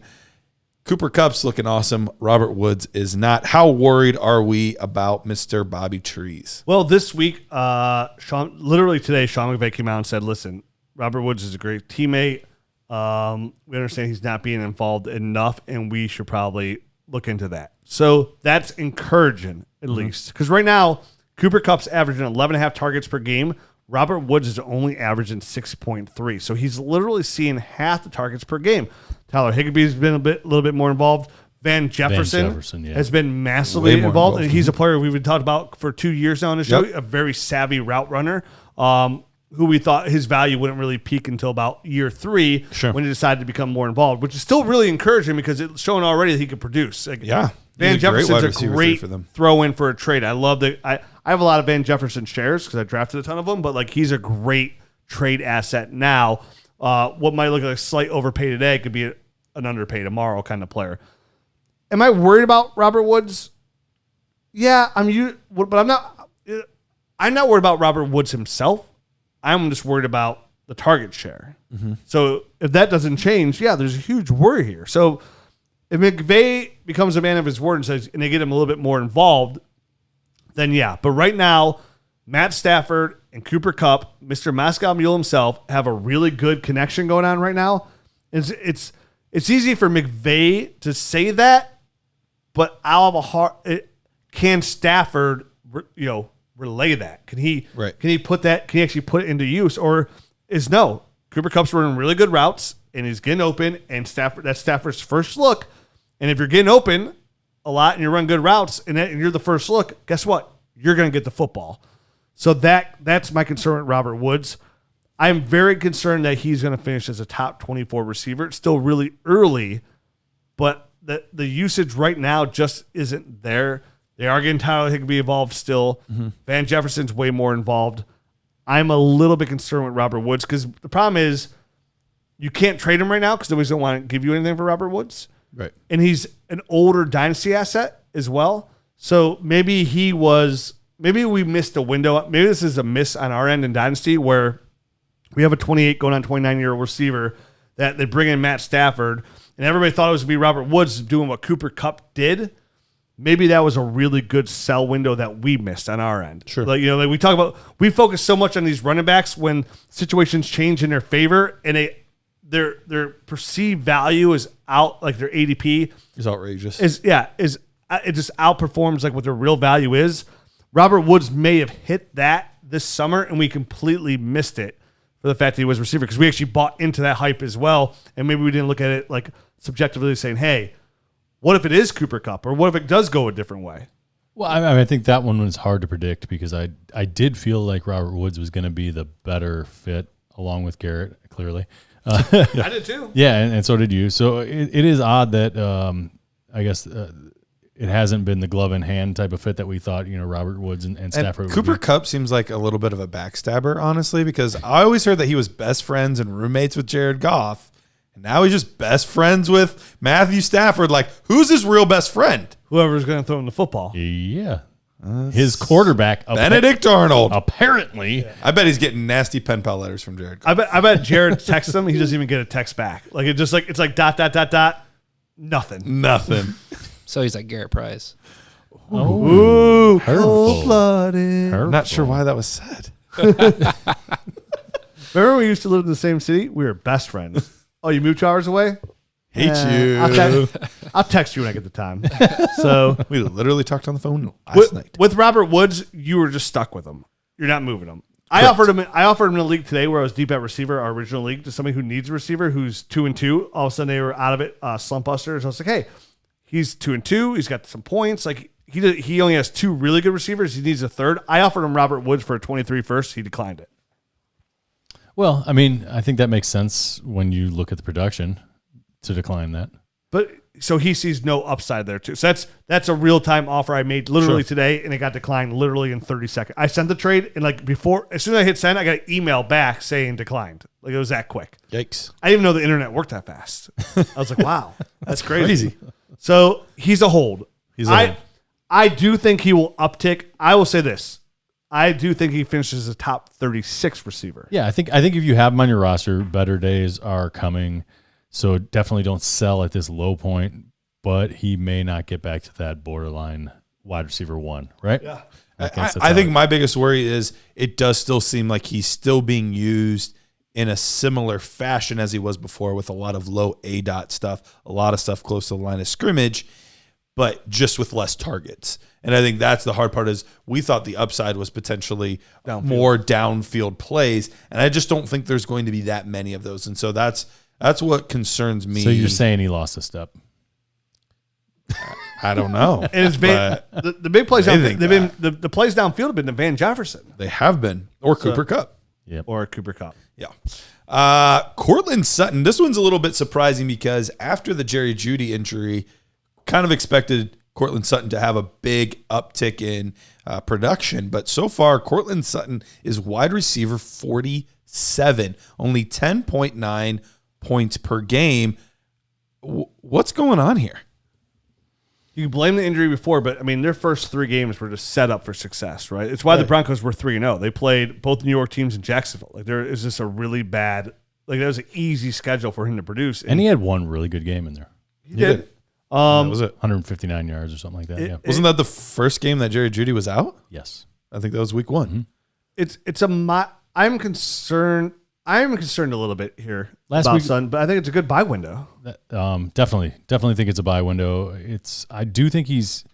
Cooper Kupp's looking awesome. Robert Woods is not. How worried are we about Mr. Bobby Trees? Well, this week, literally today, Sean McVay came out and said, listen, Robert Woods is a great teammate. We understand he's not being involved enough, and we should probably look into that. So that's encouraging, at least. Because right now, Cooper Kupp's averaging 11.5 targets per game. Robert Woods is only averaging 6.3. So he's literally seeing half the targets per game. Tyler Higbee's been a little bit more involved. Van Jefferson has been massively involved. And he's a player we've been talking about for 2 years now on the show, a very savvy route runner, who we thought his value wouldn't really peak until about year 3 when he decided to become more involved, which is still really encouraging because it's showing already that he could produce. Van Jefferson's a great throw in for a trade. I love that. I have a lot of Van Jefferson shares because I drafted a ton of them, but like he's a great trade asset now. What might look like a slight overpay today could be an underpay tomorrow kind of player. Am I worried about Robert Woods? Yeah, but I'm not. I'm not worried about Robert Woods himself. I'm just worried about the target share. So if that doesn't change, there's a huge worry here. So if McVay becomes a man of his word and they get him a little bit more involved, then yeah. But right now, Matt Stafford and Cooper Kupp, Mr. Moscow Mule himself, have a really good connection going on right now. It's easy for McVay to say that, but I'll have a hard. Can Stafford, relay that? Can he put that? Can he actually put it into use, or is no? Cooper Kupp's running really good routes and he's getting open, and that's Stafford's first look. And if you're getting open a lot and you run good routes and you're the first look, guess what? You're going to get the football. So that's my concern with Robert Woods. I'm very concerned that he's going to finish as a top 24 receiver. It's still really early, but the usage right now just isn't there. They are getting Tyler Higbee involved still. Van Jefferson's way more involved. I'm a little bit concerned with Robert Woods because the problem is you can't trade him right now because nobody's going to want to give you anything for Robert Woods. Right. And he's an older dynasty asset as well. So maybe we missed a window. Maybe this is a miss on our end in dynasty where we have a 28 going on 29-year-old receiver that they bring in Matt Stafford, and everybody thought it was going to be Robert Woods doing what Cooper Kupp did. Maybe that was a really good sell window that we missed on our end. Sure. Like we talk about, we focus so much on these running backs when situations change in their favor and their perceived value is out, like their ADP is outrageous. It just outperforms like what their real value is. Robert Woods may have hit that this summer and we completely missed it for the fact that he was a receiver because we actually bought into that hype as well. And maybe we didn't look at it like subjectively saying, hey, what if it is Cooper Kupp or what if it does go a different way? Well, I think that one was hard to predict because I did feel like Robert Woods was going to be the better fit along with Garrett, clearly. I did too. Yeah, and so did you. So it is odd that I guess it hasn't been the glove in hand type of fit that we thought, Robert Woods and Stafford would Cooper be. Kupp seems like a little bit of a backstabber, honestly, because I always heard that he was best friends and roommates with Jared Goff. And now he's just best friends with Matthew Stafford. Like, who's his real best friend? Whoever's going to throw him the football. Yeah. His quarterback. Benedict Darnold. Apparently. Yeah. I bet he's getting nasty pen pal letters from Jared. I bet Jared texts him. He doesn't even get a text back. Like, it's like dot, nothing. Nothing. So he's like Garrett Price. Ooh, hurtful. cold-blooded. I'm not sure why that was said. Remember we used to live in the same city? We were best friends. Oh, you moved 2 hours away? Hate you. I'll text you when I get the time. So We literally talked on the phone last night. with Robert Woods, you were just stuck with him. You're not moving him. I offered him in a league today where I was deep at receiver, our original league, to somebody who needs a receiver who's 2-2. All of a sudden they were out of it, slump busters. I was like, hey, he's 2-2. He's got some points. Like he only has 2 really good receivers. He needs a third. I offered him Robert Woods for a 23 first. He declined it. Well, I mean, I think that makes sense when you look at the production to decline that. But so he sees no upside there too. So that's a real time offer I made literally today, and it got declined literally in 30 seconds. I sent the trade, and like before, as soon as I hit send, I got an email back saying declined. Like it was that quick. Yikes. I didn't even know the internet worked that fast. I was like, wow, that's crazy. So he's a hold. I do think he will uptick. I will say this. I do think he finishes a top 36 receiver. Yeah, I think if you have him on your roster, better days are coming. So definitely don't sell at this low point, but he may not get back to that borderline wide receiver 1, right? Yeah. I think my biggest worry is it does still seem like he's still being used in a similar fashion as he was before, with a lot of low ADOT stuff, a lot of stuff close to the line of scrimmage, but just with less targets. And I think that's the hard part, is we thought the upside was potentially more downfield plays, and I just don't think there's going to be that many of those. And so that's what concerns me. So you're saying he lost a step? I don't know. And it's been the big plays downfield. They've been the plays downfield have been to Van Jefferson. They have been, or Cooper Kupp. Yep. Or Cooper Kupp. Yeah. Courtland Sutton. This one's a little bit surprising because after the Jerry Jeudy injury, kind of expected Courtland Sutton to have a big uptick in production. But so far, Courtland Sutton is wide receiver 47, only 10.9 points per game. What's going on here? You can blame the injury before, but I mean, their first 3 games were just set up for success, right? It's why the Broncos were 3-0. They played both New York teams in Jacksonville. Like there is just a really bad, like that was an easy schedule for him to produce. And he had one really good game in there. He did. Was it 159 yards or something like that? Yeah. Wasn't that the first game that Jerry Jeudy was out? Yes. I think that was week 1. Mm-hmm. I'm concerned a little bit here Last about week- Sutton, but I think it's a good buy window. Definitely think it's a buy window. I do think this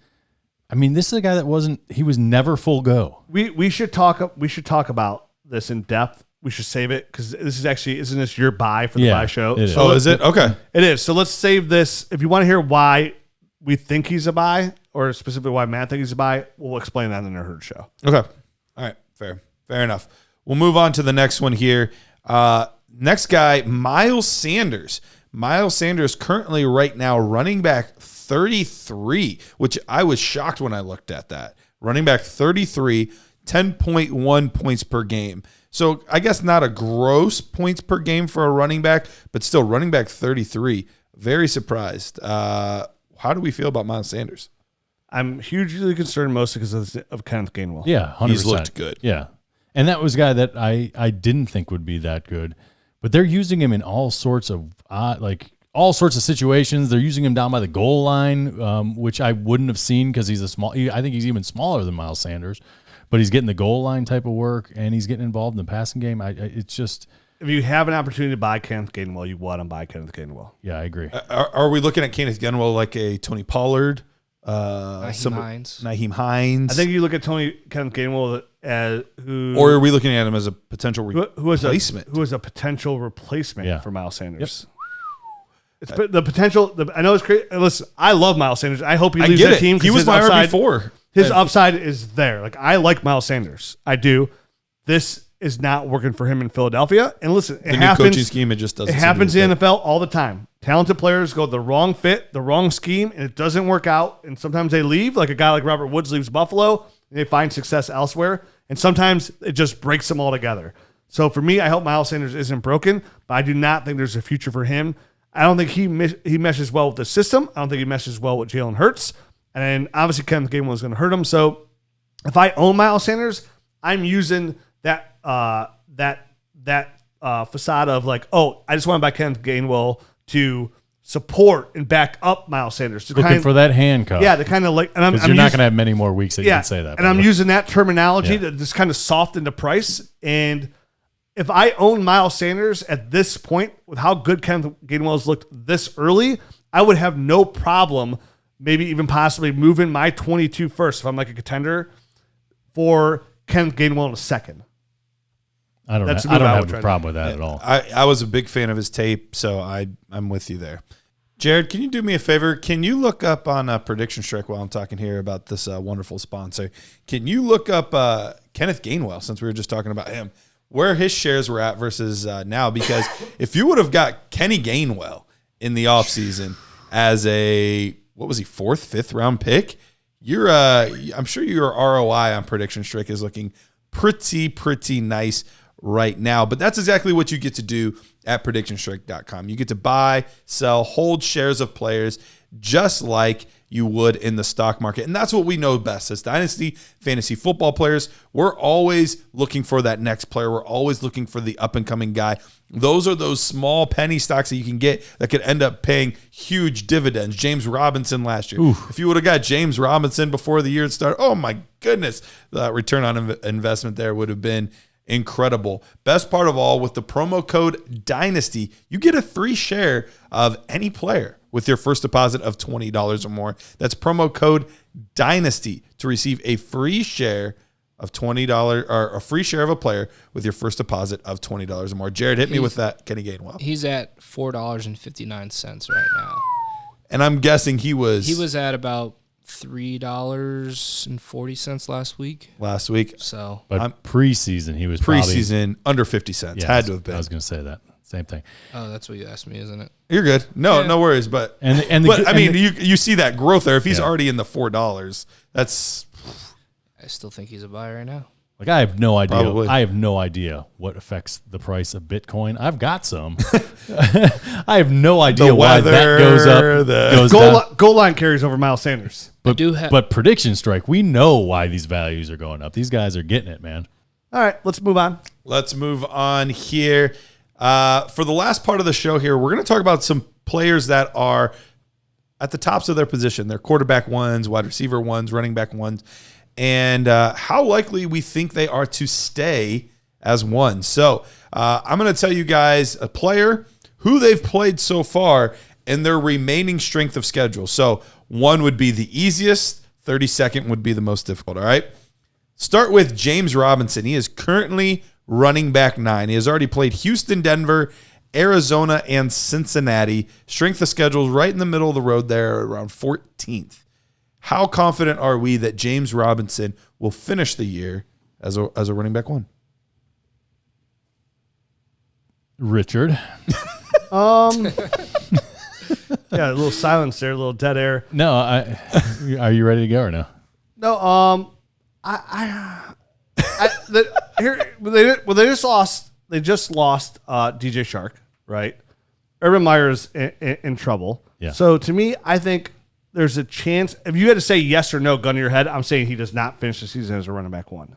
is a guy that he was never full go. We should talk about this in depth. We should save it because this is actually, isn't this your buy for the buy show? It is. Oh, is it? Okay. It is. So let's save this. If you want to hear why we think he's a buy, or specifically why Matt thinks he's a buy, we'll explain that in our herd show. Okay. All right. Fair enough. We'll move on to the next one here. Next guy, Miles Sanders. Miles Sanders currently right now running back 33, which I was shocked when I looked at that. Running back 33, 10.1 points per game. So I guess not a gross points per game for a running back, but still running back 33. Very surprised. How do we feel about Miles Sanders? I'm hugely concerned mostly because of Kenneth Gainwell. Yeah, 100%. He's looked good. Yeah. And that was a guy that I didn't think would be that good. But they're using him in all sorts of situations. They're using him down by the goal line, which I wouldn't have seen because he's I think he's even smaller than Miles Sanders. But he's getting the goal line type of work, and he's getting involved in the passing game. It's just... If you have an opportunity to buy Kenneth Gainwell, you want to buy Kenneth Gainwell. Yeah, I agree. Are we looking at Kenneth Gainwell like a Tony Pollard? Nyheim Hines? I think you look at Kenneth Gainwell as who... Or are we looking at him as a potential replacement? Who is a potential replacement for Miles Sanders. Yep. It's the potential... I know it's crazy. Listen, I love Miles Sanders. I hope he leaves that team. He was my RB4. His upside is there. Like, I like Miles Sanders. I do. This is not working for him in Philadelphia. And listen, it happens. New coaching scheme, it just doesn't. It happens in the NFL all the time. Talented players go the wrong fit, the wrong scheme, and it doesn't work out. And sometimes they leave, like a guy like Robert Woods leaves Buffalo, and they find success elsewhere. And sometimes it just breaks them all together. So for me, I hope Miles Sanders isn't broken, but I do not think there's a future for him. I don't think he meshes well with the system. I don't think he meshes well with Jalen Hurts. And obviously, Kenneth Gainwell is going to hurt him. So if I own Miles Sanders, I'm using that facade of like, oh, I just want to buy Kenneth Gainwell to support and back up Miles Sanders. To Looking for that handcuff. Yeah, to kind of like, and I'm you're not going to have many more weeks that you can say that. And I'm using that terminology to just kind of soften the price. And if I own Miles Sanders at this point, with how good Kenneth Gainwell's looked this early, I would have no problem maybe even possibly moving my 22 first if I'm like a contender for Kenneth Gainwell in a second. I don't have a problem with that at all. I was a big fan of his tape, so I'm with you there. Jared, can you do me a favor? Can you look up on Prediction Strike while I'm talking here about this wonderful sponsor? Can you look up Kenneth Gainwell, since we were just talking about him, where his shares were at versus now? Because if you would have got Kenny Gainwell in the offseason as a, what was he, 4th, 5th round pick, I'm sure your ROI on Prediction Strike is looking pretty nice right now. But that's exactly what you get to do at predictionstrike.com. You get to buy, sell, hold shares of players just like you would in the stock market. And that's what we know best as Dynasty fantasy football players. We're always looking for that next player. We're always looking for the up-and-coming guy. Those are those small penny stocks that you can get that could end up paying huge dividends. James Robinson last year. Oof. If you would have got James Robinson before the year started, oh my goodness, the return on investment there would have been incredible. Best part of all, with the promo code Dynasty, you get a free share of any player with your first deposit of $20 or more. That's promo code Dynasty to receive a free share of $20 or a free share of a player with your first deposit of $20 or more. Jared, hit me with that Kenny Gainwell. He's at $4.59 right now. And I'm guessing he was at about $3.40 last week. So, but preseason he was preseason under 50 cents. Had to have been. I was going to say that same thing. Oh, that's what you asked me, isn't it? You're good. No worries. But you see that growth there. If he's already in the $4, that's. I still think he's a buy right now. Like, I have no idea. Probably. I have no idea what affects the price of Bitcoin. I've got some. I have no idea why that goes up. Goes down. Goal line carries over Miles Sanders. But Prediction Strike, we know why these values are going up. These guys are getting it, man. All right, let's move on. Let's move on here. For the last part of the show here, we're going to talk about some players that are at the tops of their position. They're quarterback ones, wide receiver ones, running back ones, and how likely we think they are to stay as one. So I'm going to tell you guys a player, who they've played so far, and their remaining strength of schedule. So 1 would be the easiest, 32nd would be the most difficult, all right? Start with James Robinson. He is currently running back 9. He has already played Houston, Denver, Arizona, and Cincinnati. Strength of schedule is right in the middle of the road there, around 14th. How confident are we that James Robinson will finish the year as a running back 1? Richard. Yeah, a little silence there, a little dead air. No, are you ready to go or no? No, they just lost DJ Shark, right? Urban Meyer's in trouble. Yeah. So to me, I think there's a chance. If you had to say yes or no, gun to your head, I'm saying he does not finish the season as a running back 1.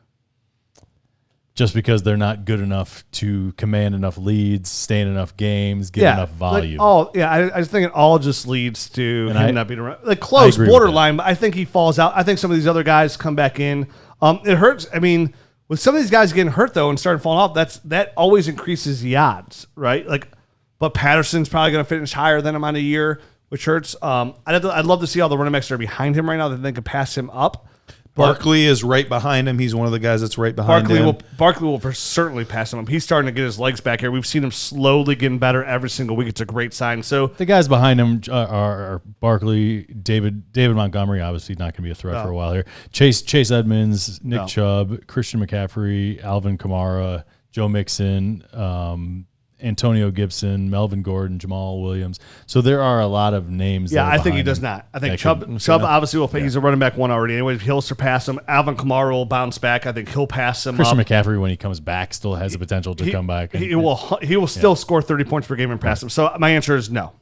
Just because they're not good enough to command enough leads, stay in enough games, get enough volume. I was thinking it all just leads to him not being around. Like close, borderline, but I think he falls out. I think some of these other guys come back in. It hurts. I mean, with some of these guys getting hurt though and starting falling off, that always increases the odds, right? Like, but Patterson's probably going to finish higher than him on a year, which hurts. I'd love to see all the running backs that are behind him right now that they can pass him up. Barkley is right behind him. He's one of the guys that's right behind him. Barkley will certainly pass him up. He's starting to get his legs back here. We've seen him slowly getting better every single week. It's a great sign. So the guys behind him are Barkley, David Montgomery, obviously not going to be a threat for a while here. Chase Edmonds, Nick Chubb, Christian McCaffrey, Alvin Kamara, Joe Mixon, Antonio Gibson, Melvin Gordon, Jamal Williams. So there are a lot of names. Yeah, I think he does not. I think Chubb obviously will. He's a running back 1 already. Anyway, he'll surpass him. Alvin Kamara will bounce back. I think he'll pass him. Christian McCaffrey, when he comes back, still has the potential to come back. He will still score 30 points per game and pass him. So my answer is no.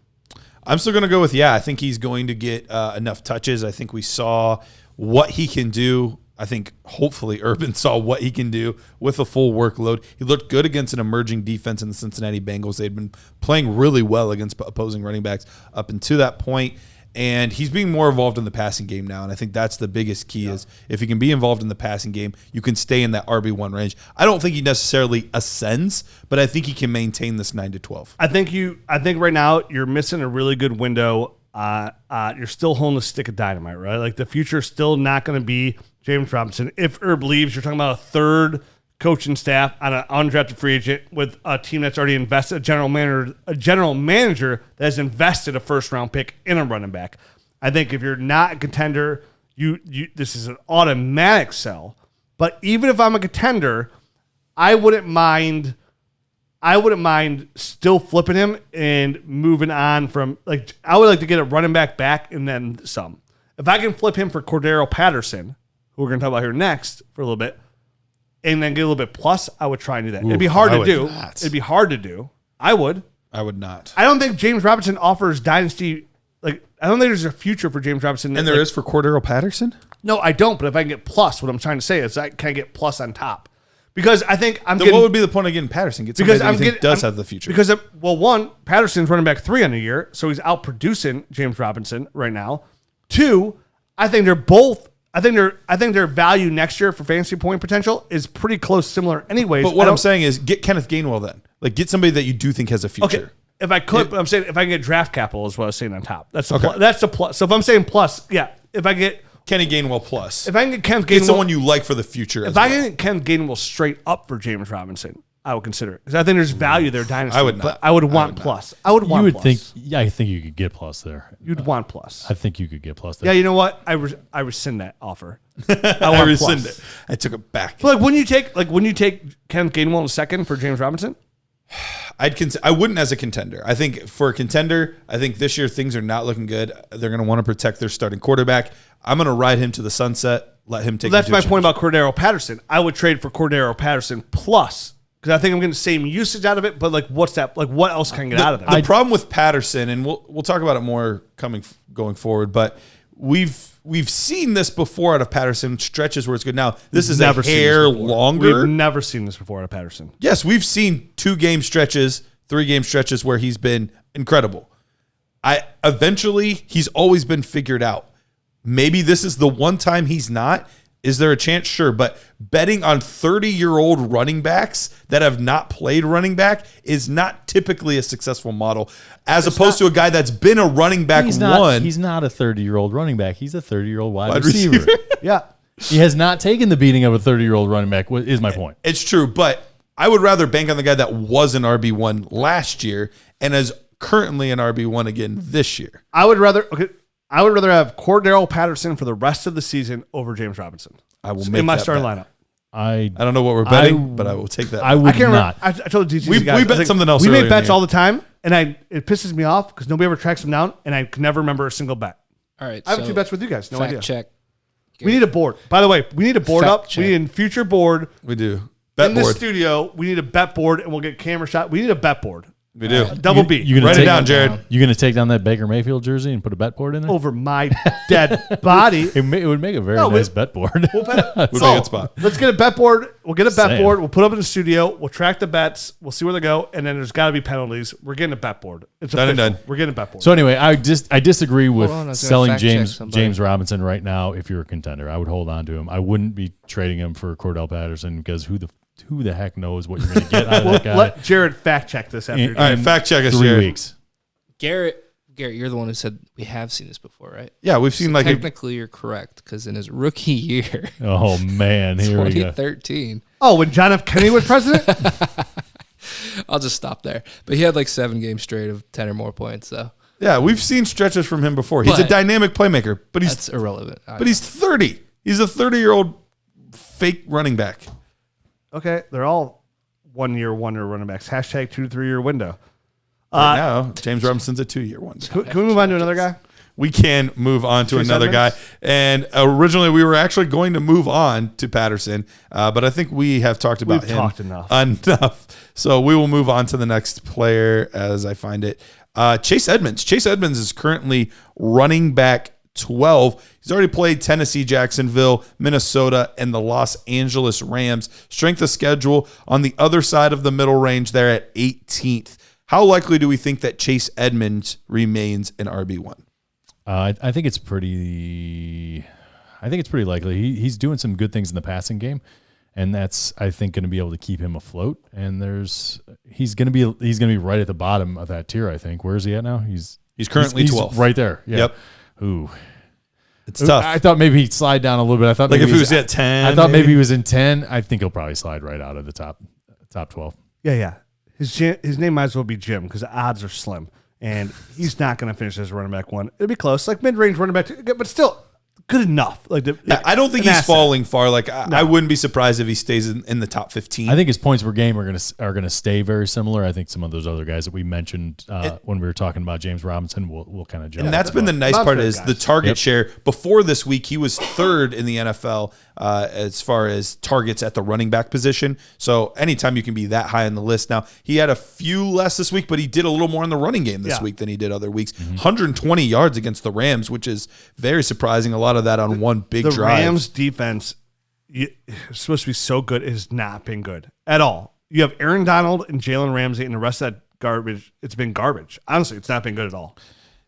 I'm still going to go with I think he's going to get enough touches. I think we saw what he can do I think hopefully Urban saw what he can do with a full workload. He looked good against an emerging defense in the Cincinnati Bengals. They'd been playing really well against opposing running backs up until that point. And he's being more involved in the passing game now. And I think that's the biggest key is if he can be involved in the passing game, you can stay in that RB1 range. I don't think he necessarily ascends, but I think he can maintain this 9 to 12. I think right now you're missing a really good window. You're still holding a stick of dynamite, right? Like the future is still not going to be James Robinson. If Herb leaves, you're talking about a third coaching staff on an undrafted free agent with a team that's already invested, a general manager that has invested a first round pick in a running back. I think if you're not a contender, you this is an automatic sell. But even if I'm a contender, I wouldn't mind still flipping him and moving on from, like, I would like to get a running back and then some. If I can flip him for Cordarelle Patterson, who we're going to talk about here next for a little bit, and then get a little bit plus, I would try and do that. It'd be hard to do. It'd be hard to do. I would not. I don't think James Robinson offers dynasty. Like, I don't think there's a future for James Robinson. And there is for Cordarelle Patterson? No, I don't. But if I can get plus, what I'm trying to say is can I get plus on top? Because I think then what would be the point of getting Patterson? Get somebody that you think does have the future. Because, one, Patterson's running back 3 on the year, so he's outproducing James Robinson right now. 2, I think they're both. I think their value next year for fantasy point potential is pretty close, similar anyways. But what I'm saying is get Kenneth Gainwell then. Like, get somebody that you do think has a future. Okay. If I could, but I'm saying if I can get draft capital is what I was saying on top. That's the plus. So if I'm saying plus, yeah. If I get Kenny Gainwell plus. If I can get Kenneth Gainwell, get someone you like for the future. If I can get Kenneth Gainwell straight up for James Robinson, I would consider it because I think there's value there. Dynasty. I would not. But I would want plus. I would want. You would plus. think. Yeah, I think you could get plus there. You'd want plus. I think you could get plus there. Yeah, you know what? I rescind that offer. I rescind it. I took it back. But when you take Kenneth Gainwell in second for James Robinson, I wouldn't as a contender. I think for a contender, I think this year things are not looking good. They're going to want to protect their starting quarterback. I'm going to ride him to the sunset. Let him take. Well, that's my point about Cordarelle Patterson. I would trade for Cordarelle Patterson plus. Because I think I'm getting the same usage out of it, but what's that? Like, what else can I get out of that? The problem with Patterson, and we'll talk about it more going forward, but we've seen this before out of Patterson, stretches where it's good. Now, this is a hair longer. We've never seen this before out of Patterson. Yes, we've seen 2-game stretches, 3-game stretches where he's been incredible. Eventually, he's always been figured out. Maybe this is the one time he's not. Is there a chance? Sure. But betting on 30-year-old running backs that have not played running back is not typically a successful model, as opposed to a guy that's been a running back He's not a 30-year-old running back. He's a 30-year-old wide receiver. Yeah. He has not taken the beating of a 30-year-old running back, is my point. It's true, but I would rather bank on the guy that was an RB1 last year and is currently an RB1 again this year. I would rather have Cordarelle Patterson for the rest of the season over James Robinson. I will make in my that starting bet. lineup. I don't know what we're betting, but I will take that. I would not. I told the DCC we guys, bet something else. We earlier make bets in all the time, and it pisses me off because nobody ever tracks them down, and I can never remember a single bet. All right, I have 2 bets with you guys. No fact idea. check. We need a board. By the way, we need a board Fact up. check. We need a future board. We do. Bet in the board. studio, we need a bet board, and we'll get camera shot. We need a bet board. We do. Double B. You Write it down, Jared. You going to take down that Baker Mayfield jersey and put a bet board in there? Over my dead body. It would make a very nice bet board. We'll bet it. Would be a good spot. Let's get a bet board. We'll get a bet Same. board. We'll put up in the studio. We'll track the bets. We'll see where they go. And then there's got to be penalties. We're getting a bet board. It's Done and official. done. We're getting a bet board. So anyway, I disagree with on, I was gonna selling fact check James somebody. Robinson right now. If you're a contender, I would hold on to him. I wouldn't be trading him for Cordarelle Patterson because who the heck knows what you're going to get out of that guy? Let Jared fact check this after. In- All right, fact check us, 3 Jared. weeks. Garrett, you're the one who said we have seen this before, right? Yeah, we've seen So technically, you're correct because in his rookie year, Oh man, here we go. 2013, Oh, when John F. Kennedy was president? I'll just stop there. But he had like 7 games straight of 10 or more points, so Yeah, we've seen stretches from him before. He's a But- dynamic playmaker, but that's irrelevant. he's 30. He's a 30-year-old fake running back. Okay, they're all 1 year wonder running backs. Hashtag 2 to 3 year window. Right now, James Robinson's a 2-year one. Can we move on to another guy? We can move on to Chase another guy. Edmonds? And originally we were actually going to move on to Patterson, but I think we have talked about We've him talked enough. So we will move on to the next player as I find it. Chase Edmonds. Chase Edmonds is currently running back 12. He's already played Tennessee, Jacksonville, Minnesota, and the Los Angeles Rams. Strength of schedule on the other side of the middle range there at 18th. How likely do we think that Chase Edmonds remains an RB1? I think it's pretty likely. He's doing some good things in the passing game, and that's, I think, going to be able to keep him afloat. And he's going to be right at the bottom of that tier. I think. Where is he at now? He's currently 12th. Right there. Yeah. Yep. Ooh. It's tough. I thought maybe he'd slide down a little bit. I thought like maybe if he was at 10. I thought maybe he was in 10. I think he'll probably slide right out of the top 12. Yeah. His name might as well be Jim because the odds are slim. And he's not going to finish as running back 1. It'll be close, like mid-range running back 2, but still good enough. I don't think he's falling far. Like I wouldn't be surprised if he stays in the top 15. I think his points per game are gonna stay very similar. I think some of those other guys that we mentioned when we were talking about James Robinson will kind of jump. And that's been the nice part is the target share. Before this week, he was 3rd in the NFL as far as targets at the running back position. So anytime you can be that high on the list. Now, he had a few less this week, but he did a little more in the running game this week than he did other weeks. 120 yards against the Rams, which is very surprising. A lot of that on one big drive. The Rams defense is supposed to be so good. It has not been good at all. You have Aaron Donald and Jalen Ramsey, and the rest of that garbage. It's been garbage. Honestly, it's not been good at all.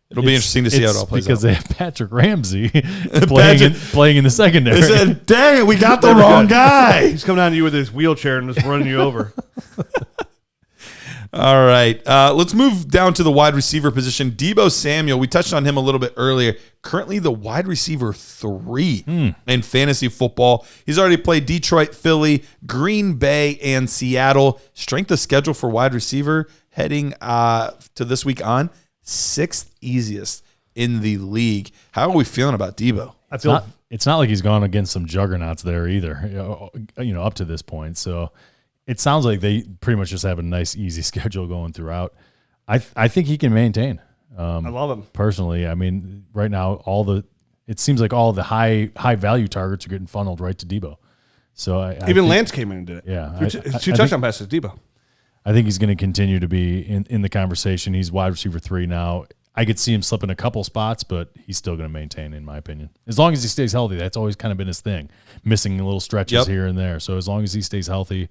It'll be interesting to see how it all plays because out. they have Patrick Ramsey playing in the secondary. They said, dang it, we got the wrong guy. He's coming down to you with his wheelchair and just running you over. All right. Let's move down to the wide receiver position. Deebo Samuel, we touched on him a little bit earlier. Currently the wide receiver 3 in fantasy football. He's already played Detroit, Philly, Green Bay, and Seattle. Strength of schedule for wide receiver heading to this week on 6th easiest in the league. How are we feeling about Deebo? It's not like he's gone against some juggernauts there either, up to this point. So it sounds like they pretty much just have a nice, easy schedule going throughout. I think he can maintain. I love him personally. I mean, right now, it seems like all the high value targets are getting funneled right to Deebo. So Lance came in and did it. Yeah, two touchdown passes, Deebo. I think he's going to continue to be in the conversation. He's wide receiver 3 now. I could see him slipping a couple spots, but he's still going to maintain, in my opinion. As long as he stays healthy, that's always kind of been his thing, missing little stretches here and there. So as long as he stays healthy,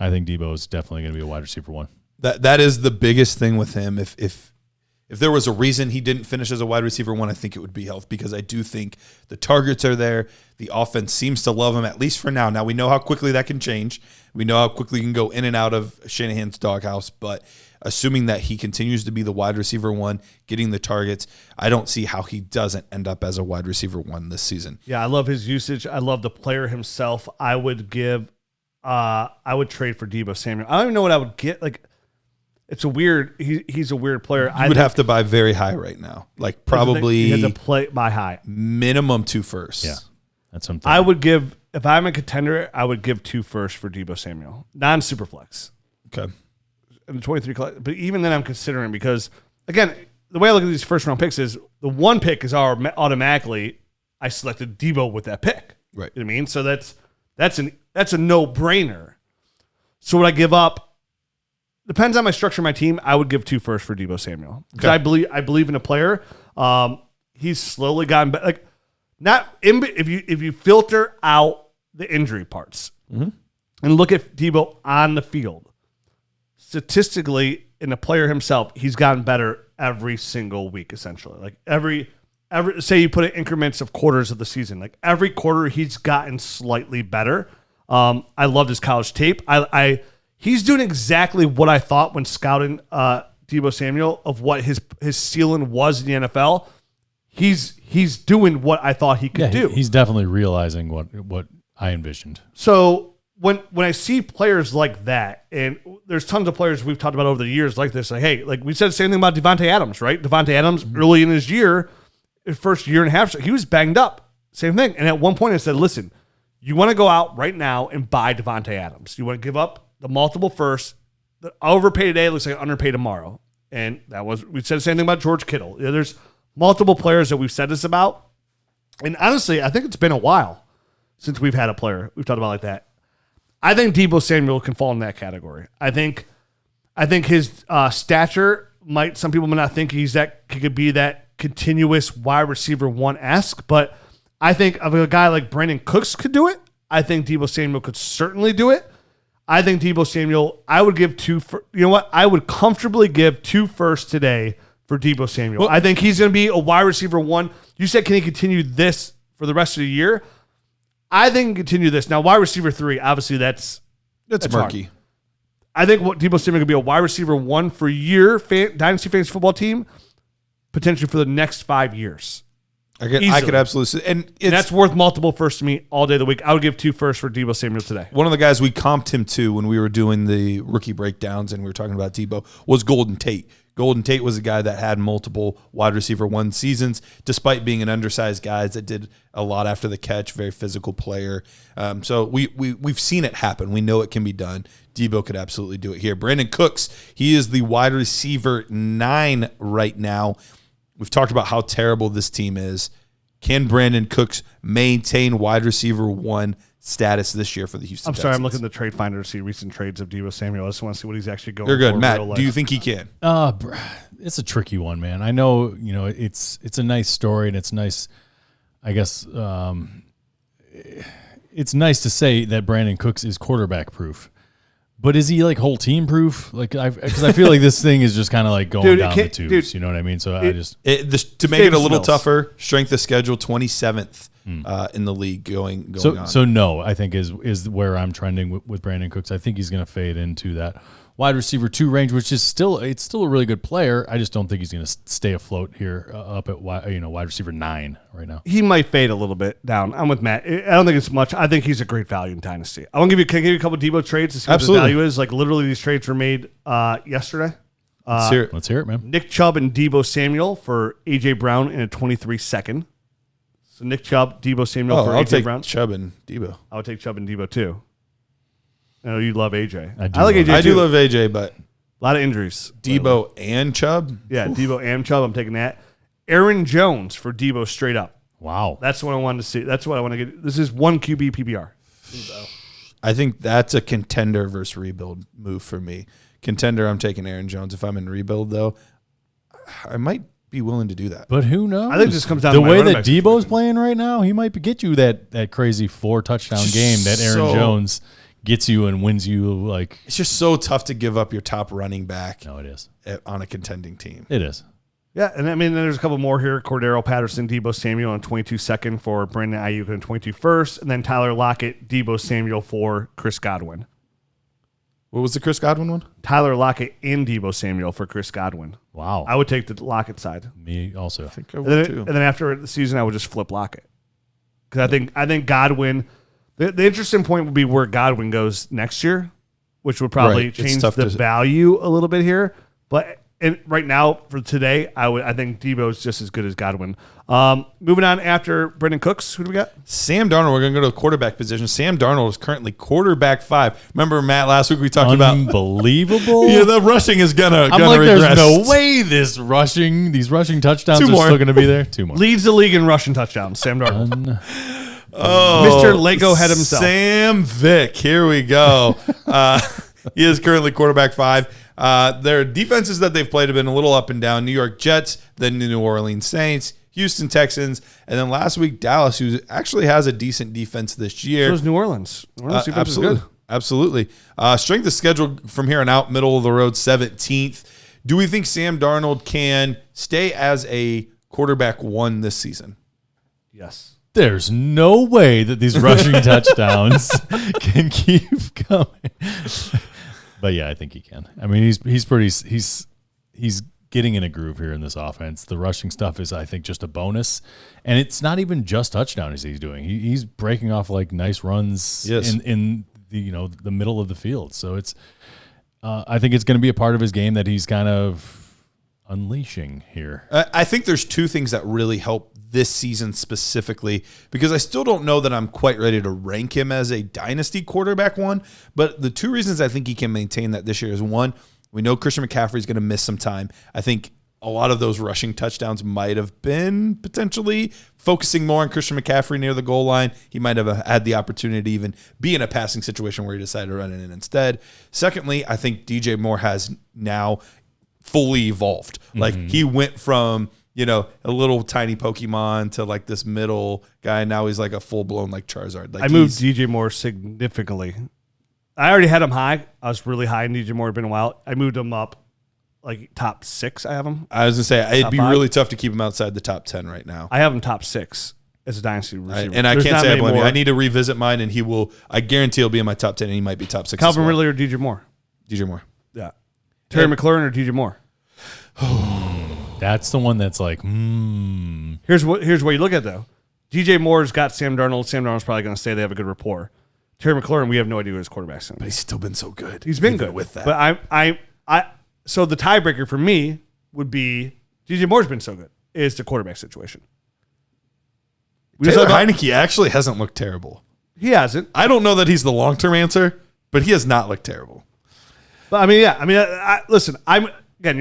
I think Deebo is definitely going to be a wide receiver 1. That is the biggest thing with him. If there was a reason he didn't finish as a wide receiver 1, I think it would be health, because I do think the targets are there. The offense seems to love him, at least for now. Now, we know how quickly that can change. We know how quickly he can go in and out of Shanahan's doghouse, but assuming that he continues to be the wide receiver 1, getting the targets, I don't see how he doesn't end up as a wide receiver 1 this season. Yeah, I love his usage. I love the player himself. I would trade for Deebo Samuel. I don't even know what I would get. Like, it's a weird. He's a weird player. You would have to buy very high right now, like probably you have to buy high, minimum 2 firsts. Yeah, that's something. I would give, if I'm a contender, I would give 2 firsts for Deebo Samuel, non-super flex. Okay. In the 23 class, but even then, I'm considering, because again, the way I look at these first round picks is the 1 pick is automatically I selected Deebo with that pick. Right. You know what I mean? So that's a no brainer. So would I give up? Depends on my structure of my team. I would give 2 firsts for Deebo Samuel, because I believe in a player. He's slowly gotten better. Like, if you filter out the injury parts and look at Deebo on the field, statistically, in the player himself, he's gotten better every single week, essentially. Like every say you put it in increments of quarters of the season, like every quarter he's gotten slightly better. I loved his college tape. He's doing exactly what I thought when scouting Deebo Samuel of what his ceiling was in the NFL. He's doing what I thought he could do. He's definitely realizing what I envisioned. So when I see players like that, and there's tons of players we've talked about over the years like this, like, hey, like we said the same thing about Devontae Adams, right? Devontae Adams, early in his first year and a half, he was banged up. Same thing. And at one point I said, listen, you want to go out right now and buy Devontae Adams. You want to give up the multiple firsts. The overpay today looks like underpay tomorrow. And we said the same thing about George Kittle. There's multiple players that we've said this about. And honestly, I think it's been a while since we've had a player we've talked about like that. I think Deebo Samuel can fall in that category. I think his stature some people might not think he could be that continuous wide receiver 1-esque, but I think of a guy like Brandin Cooks could do it. I think Deebo Samuel could certainly do it. I think Deebo Samuel, I would give I would comfortably give 2 firsts today for Deebo Samuel. Well, I think he's going to be a wide receiver 1. You said, can he continue this for the rest of the year? I think he can continue this. Now, wide receiver 3, obviously that's murky. hard. I think what Deebo Samuel could be a wide receiver 1 for your Dynasty Fantasy Football team, potentially for the next 5 years. I could absolutely see. And that's worth multiple firsts to me all day of the week. I would give 2 firsts for Deebo Samuel today. One of the guys we comped him to when we were doing the rookie breakdowns and we were talking about Deebo was Golden Tate. Golden Tate was a guy that had multiple wide receiver 1 seasons, despite being an undersized guy that did a lot after the catch, very physical player. So we've seen it happen. We know it can be done. Deebo could absolutely do it here. Brandin Cooks, he is the wide receiver 9 right now. We've talked about how terrible this team is. Can Brandin Cooks maintain wide receiver 1 status this year for the Houston Texans? I'm looking at the trade finder to see recent trades of Deebo Samuel. I just want to see what he's actually going You're good. for. Matt, do you think he can? It's a tricky one, man. I know, it's a nice story and it's nice, I guess, it's nice to say that Brandin Cooks is quarterback proof. But is he like whole team proof? Because I feel like this thing is just kind of like going down the tubes. You know what I mean? So to make it a little tougher, strength of schedule 27th in the league going on. So no, I think is where I'm trending with Brandin Cooks. I think he's going to fade into that wide receiver 2 range, which is still a really good player. I just don't think he's going to stay afloat here up at wide receiver 9 right now. He might fade a little bit down. I'm with Matt. I don't think it's much. I think he's a great value in Dynasty. Can I give you a couple of Deebo trades to see what his value is? Like literally these trades were made yesterday. Let's hear it, man. Nick Chubb and Deebo Samuel for A.J. Brown in a 23-second. So Nick Chubb, Deebo Samuel for A.J. Brown. Chubb and Deebo. I would take Chubb and Deebo too. I know you love AJ. I like AJ. I do love AJ, but a lot of injuries. Deebo and Chubb? Yeah, Deebo and Chubb. I'm taking that. Aaron Jones for Deebo straight up. Wow. That's what I wanted to see. That's what I want to get. This is 1 QB PPR. I think that's a contender versus rebuild move for me. Contender, I'm taking Aaron Jones. If I'm in rebuild, though, I might be willing to do that. But who knows? I think this comes down the to way that Deebo's playing right now. He might get you that crazy 4 touchdown game that Aaron Jones gets you and wins you. It's just so tough to give up your top running back. No, it is on a contending team. It is. Yeah, and I mean, there's a couple more here. Cordarelle, Patterson, Deebo Samuel on 22-second for Brandon Ayuk on 22-first, and then Tyler Lockett, Deebo Samuel for Chris Godwin. What was the Chris Godwin one? Tyler Lockett and Deebo Samuel for Chris Godwin. Wow. I would take the Lockett side. Me also. I think I would too. And then after the season, I would just flip Lockett. Because I think Godwin, the interesting point would be where Godwin goes next year, which would probably change the value a little bit here. But right now, for today, I think Deebo is just as good as Godwin. Moving on after Brandin Cooks, who do we got? Sam Darnold. We're going to go to the quarterback position. Sam Darnold is currently quarterback 5. Remember, Matt, last week we talked about unbelievable. Yeah, the rushing is gonna There's regress. no way these rushing touchdowns are still going to be there. 2 more. Leads the league in rushing touchdowns. Sam Darnold. Oh, Mr. Lego head himself. Sam Vick. Here we go. He is currently quarterback 5. Their defenses that they've played have been a little up and down. New York Jets, then the New Orleans Saints, Houston Texans, and then last week Dallas, who actually has a decent defense this year. So is New Orleans. New Orleans defense is good. Absolutely. Strength of schedule from here on out, middle of the road, 17th. Do we think Sam Darnold can stay as a quarterback 1 this season? Yes. There's no way that these rushing touchdowns can keep coming. But yeah, I think he can. I mean, he's getting in a groove here in this offense. The rushing stuff is, I think, just a bonus, and it's not even just touchdowns he's doing. He's breaking off nice runs in the middle of the field. So it's I think it's going to be a part of his game that he's kind of unleashing here. I think there's 2 things that really help this season specifically, because I still don't know that I'm quite ready to rank him as a dynasty quarterback 1. But the 2 reasons I think he can maintain that this year is, 1, we know Christian McCaffrey is going to miss some time. I think a lot of those rushing touchdowns might have been potentially focusing more on Christian McCaffrey near the goal line. He might have had the opportunity to even be in a passing situation where he decided to run it in instead. Secondly, I think DJ Moore has now fully evolved. He went from a little tiny Pokemon to like this middle guy. Now he's like a full blown like Charizard. Like I moved DJ Moore significantly. I already had him high. I was really high in DJ Moore. It's been a while. I moved him up like top 6. I have him. I was gonna say it'd Top be 5. really tough to keep him outside the top 10 right now. I have him top 6 as a dynasty receiver. And I There's can't not say I many blame you. more. I need to revisit mine, and I guarantee he'll be in my top 10, and he might be top 6. Calvin as well. Ridley or DJ Moore. DJ Moore. Yeah. Terry McLaurin or DJ Moore. That's the one that's like, Here's what you look at though. DJ Moore's got Sam Darnold. Sam Darnold's probably going to say they have a good rapport. Terry McLaurin, we have no idea who his quarterback's going to But be. he's still been so good. He's been even good with that. But so the tiebreaker for me would be DJ Moore's been so good is the quarterback situation. Taylor Heineke actually hasn't looked terrible. He hasn't. I don't know that he's the long-term answer, but he has not looked terrible. But I mean, yeah. I mean, listen. I'm again.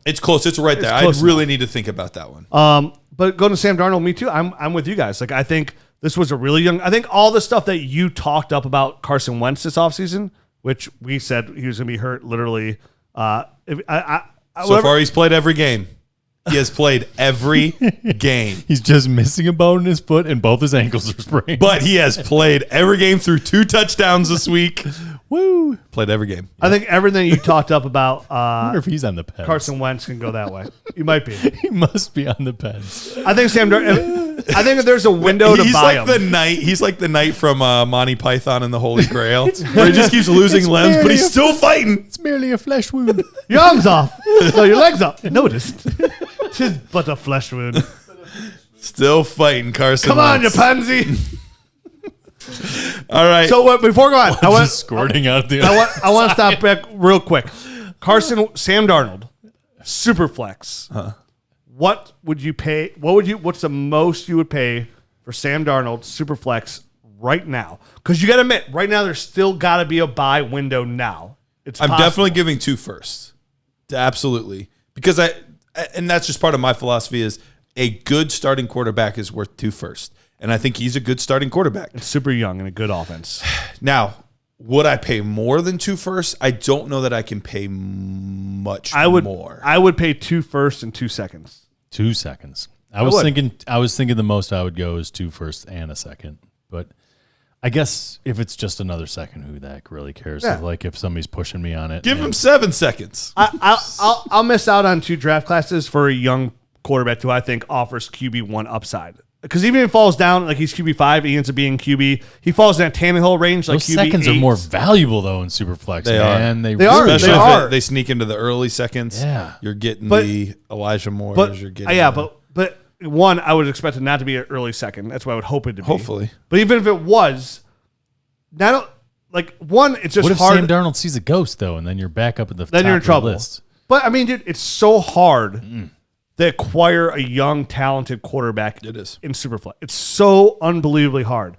It's close. It's right there. I close really need to think about that one. But going to Sam Darnold, me too. I'm with you guys. Like I think this was a really young. I think all the stuff that you talked up about Carson Wentz this offseason, which we said he was going to be hurt literally. So far, he's played every game. He has played every game. he's just missing a bone in his foot and both his ankles are sprained. But he has played every game through 2 touchdowns this week. Woo! Played every game. I think everything you talked up about I wonder if he's on the Peds. Carson Wentz can go that way. You might be. He must be on the Peds. I think Sam Darnold. I think there's a window to He's buy like him. the knight. He's like the knight from Monty Python and the Holy Grail, where he just keeps losing limbs, but he's still fighting. It's merely a flesh wound. Your arms off. No, your legs up. Noticed. Tis but a flesh wound. Still fighting, Carson. Come on, you Wentz. pansy. All right. So before we go on, Just squirting out the. I want to stop back real quick. Sam Darnold, super flex. What would you pay? What's the most you would pay for Sam Darnold, super flex right now? Because you got to admit, right now there's still got to be a buy window now. I'm definitely giving 2 firsts. Absolutely. Because and that's just part of my philosophy is a good starting quarterback is worth 2 firsts. And I think he's a good starting quarterback. It's super young and a good offense. Now, would I pay more than 2 firsts? I don't know that I can pay much more. I would pay 2 firsts and 2 seconds. 2 seconds. I was thinking the most I would go is 2 firsts and a second. But I guess if it's just another second, who the heck really cares? Yeah. So like if somebody's pushing me on it. Give him 7 seconds. I'll miss out on 2 draft classes for a young quarterback who I think offers QB1 upside. Because even if he falls down, like he's QB5, he ends up being QB. He falls in that Tannehill range, like Those QB8. seconds are more valuable though in Superflex. They man. are. They are. really Especially They if they sneak into the early seconds. Yeah. You're getting But- the Elijah Moore. But You're getting but one, I would expect it not to be an early second. That's what I would hope it to be. Hopefully. But even if it was, not like one, it's just What if hard. Sam Darnold sees a ghost though, and then you're back up at the Then top you're in of the trouble. list? But I mean, dude, it's so hard to acquire a young, talented quarterback. It is. In Superflex. It's so unbelievably hard.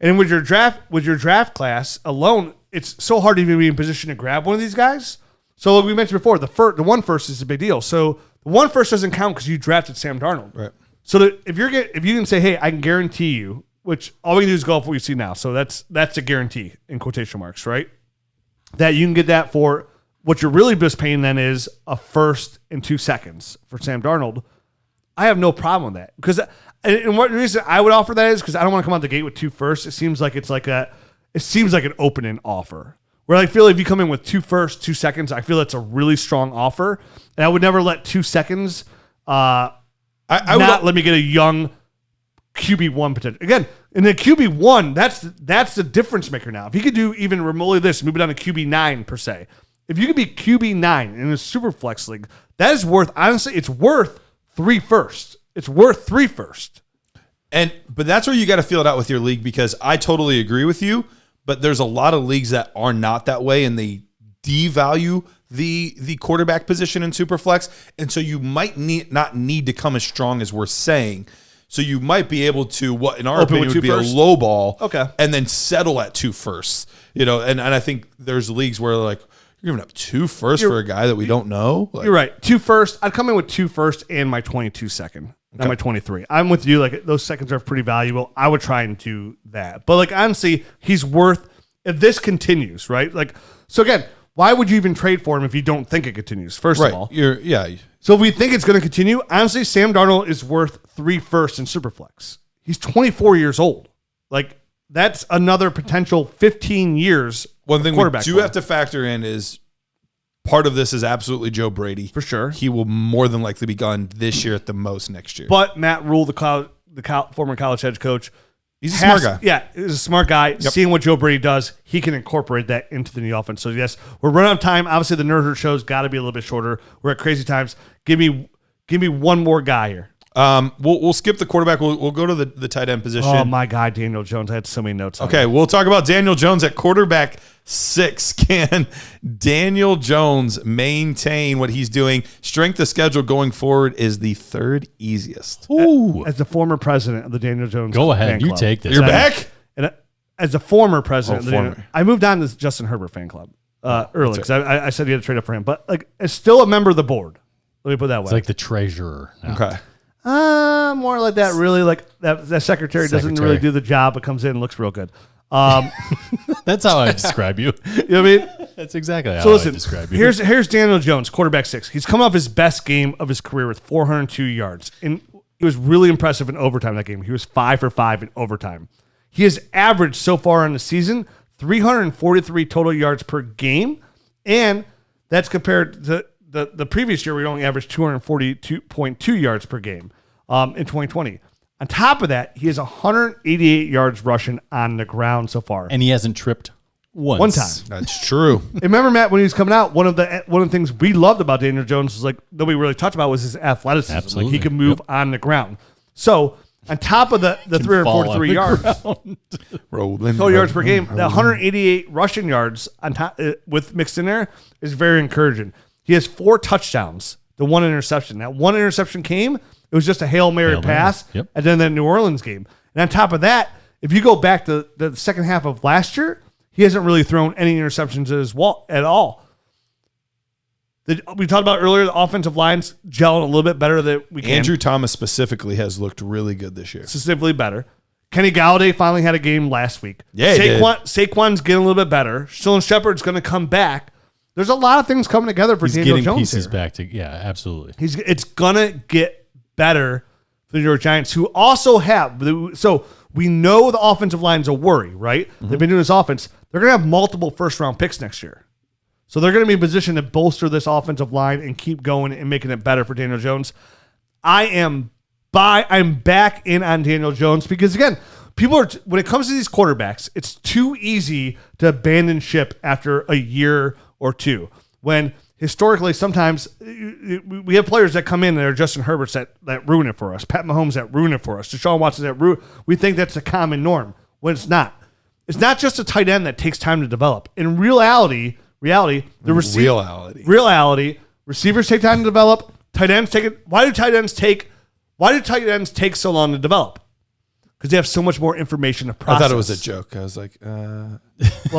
And with your draft class alone, it's so hard to even be in position to grab one of these guys. So like we mentioned before, the 1 first is a big deal. So the 1 first doesn't count because you drafted Sam Darnold. Right. So that if you can say, hey, I can guarantee you, which all we can do is go off what we see now. So that's a guarantee in quotation marks, right? That you can get that for what you're really just paying then is a first and 2 seconds for Sam Darnold. I have no problem with that because, and what reason I would offer that is because I don't want to come out the gate with 2 firsts. It seems like an opening offer. Where I feel if you come in with 2 firsts, 2 seconds, I feel it's a really strong offer, and I would never let 2 seconds. Let me get a young QB1 potential. Again, in the QB1, that's the difference maker now. If he could do even remotely this, move it down to QB9 per se. If you could be QB9 in a super flex league, that is worth, honestly, it's worth 3 firsts. It's worth 3 firsts. But that's where you got to feel it out with your league because I totally agree with you, but there's a lot of leagues that are not that way and they devalue the quarterback position in Superflex. And so you might not need to come as strong as we're saying. So you might be able to, what in our Open opinion with would 2 be firsts? a low ball, Okay. and then settle at 2 firsts. And I think there's leagues where like you're giving up 2 firsts for a guy that we don't know. Like, You're right. 2 firsts. I'd come in with 2 firsts and my 22 second. Not my 23. I'm with you. Like those seconds are pretty valuable. I would try and do that. But like honestly, he's worth if this continues, right? Like so again, why would you even trade for him if you don't think it continues? First right. of all. So if we think it's going to continue, honestly, Sam Darnold is worth 3 firsts in Superflex. He's 24 years old. Like, that's another potential 15 years. One thing we do have to factor in is part of this is absolutely Joe Brady. For sure. He will more than likely be gone this year at the most next year. But Matt Rule, the former college head coach, he's a smart guy. Yeah, he's a smart guy. Yep. Seeing what Joe Brady does, he can incorporate that into the new offense. So, yes, we're running out of time. Obviously, the Nerd Herd show's got to be a little bit shorter. We're at crazy times. Give me one more guy here. We'll skip the quarterback. We'll go to the tight end position. Oh, my guy, Daniel Jones. I had so many notes on Okay, we'll talk about Daniel Jones at quarterback 6. Can Daniel Jones maintain what he's doing? Strength of schedule going forward is the 3rd easiest. Ooh. As the former president of the Daniel Jones Go ahead. fan You club. take this. You're back? And as a former president, former. I moved on to Justin Herbert fan club early because I said you had to trade up for him. But like, it's still a member of the board. Let me put it that way. It's like the treasurer. Now. Okay. More like that. Really, like that secretary doesn't really do the job, but comes in and looks real good. That's how I describe you. You know what I mean? That's exactly how So listen, I describe you. here's Daniel Jones, quarterback 6. He's come off his best game of his career with 402 yards, and he was really impressive in overtime that game. He was 5 for 5 in overtime. He has averaged so far in the season 343 total yards per game, and that's compared to the previous year, we only averaged 242.2 yards per game in 2020. On top of that, he has 188 yards rushing on the ground so far. And he hasn't tripped once. One time. That's true. And remember, Matt, when he was coming out, one of the things we loved about Daniel Jones was like nobody really talked about was his athleticism. Absolutely. Like he could move on the ground. So on top of the 343 yards, Rolling. total yards per game, the 188 rushing yards on top with mixed in there is very encouraging. He has 4 touchdowns, the 1 interception. That 1 interception came, it was just a Hail Mary pass, Yep. and then the New Orleans game. And on top of that, if you go back to the second half of last year, he hasn't really thrown any interceptions at all. We talked about earlier, the offensive line's gelling a little bit better than we can. Andrew Thomas specifically has looked really good this year. Specifically better. Kenny Galladay finally had a game last week. Yeah, he did. Saquon's getting a little bit better. Sterling Shepard's going to come back. There's a lot of things coming together for Daniel getting Jones pieces here. back to absolutely. It's gonna get better for the New York Giants, who also have. So we know the offensive line's a worry, right? Mm-hmm. They've been doing this offense. They're gonna have multiple first-round picks next year, so they're gonna be in position to bolster this offensive line and keep going and making it better for Daniel Jones. I'm back in on Daniel Jones because again, people are when it comes to these quarterbacks, it's too easy to abandon ship after a year or two. When historically, sometimes we have players that come in that are Justin Herberts that ruin it for us, Pat Mahomes that ruin it for us, Deshaun Watson that ruin. We think that's a common norm when it's not. It's not just a tight end that takes time to develop. In reality, receivers take time to develop. Tight ends take it. Why do tight ends take so long to develop? Because they have so much more information to process. I thought it was a joke. I was like, well,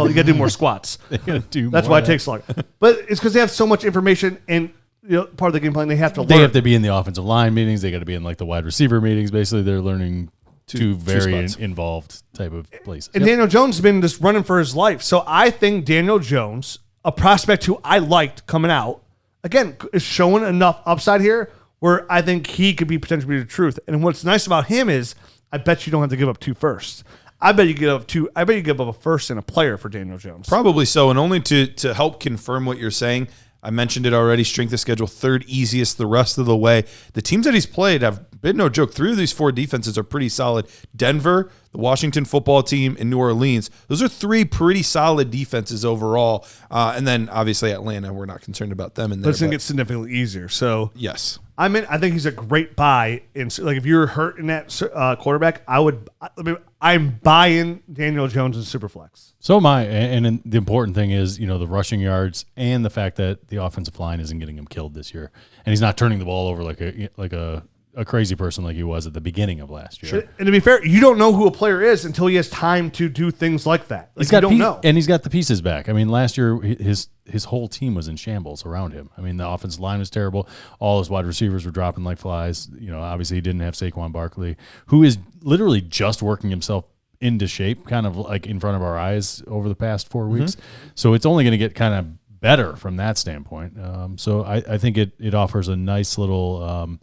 you got to do more squats. That's why it takes long. But it's because they have so much information and part of the game plan they have to learn. They have to be in the offensive line meetings. They got to be in like the wide receiver meetings. Basically, they're learning two very involved type of places. And Daniel Jones has been just running for his life. So I think Daniel Jones, a prospect who I liked coming out, again, is showing enough upside here where I think he could be potentially the truth. And what's nice about him is I bet you don't have to give up 2 firsts. I bet you give up 2. I bet you give up a first and a player for Daniel Jones. probably so. And only to help confirm what you're saying, I mentioned it already. Strength of schedule, 3rd easiest the rest of the way. The teams that he's played have been no joke. 3 of these 4 defenses are pretty solid. Denver, the Washington football team, and New Orleans. Those are 3 pretty solid defenses overall. And then obviously Atlanta, we're not concerned about them in there. But it's going to get significantly easier. So yes. I think he's a great buy. Like if you're hurt in that quarterback, I'm buying Daniel Jones in Superflex. So am I. And the important thing is, the rushing yards and the fact that the offensive line isn't getting him killed this year, and he's not turning the ball over like a crazy person like he was at the beginning of last year. And to be fair, you don't know who a player is until he has time to do things like that. Like, you don't know. And he's got the pieces back. I mean, last year his whole team was in shambles around him. I mean, the offensive line was terrible. All his wide receivers were dropping like flies. Obviously he didn't have Saquon Barkley, who is literally just working himself into shape, kind of like in front of our eyes over the past 4 weeks. So it's only going to get kind of better from that standpoint. So I think it offers a nice little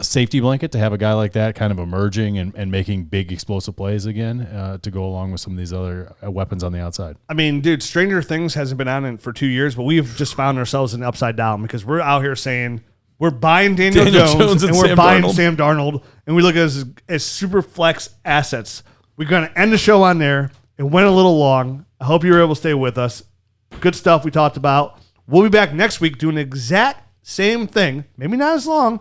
safety blanket to have a guy like that kind of emerging and making big explosive plays again to go along with some of these other weapons on the outside. I mean, dude, Stranger Things hasn't been on in for 2 years, but we've just found ourselves in the upside down because we're out here saying we're buying Daniel Jones and we're buying Sam Darnold, and we look at it as super flex assets. We're going to end the show on there. It went a little long. I hope you were able to stay with us. Good stuff we talked about. We'll be back next week doing the exact same thing. Maybe not as long,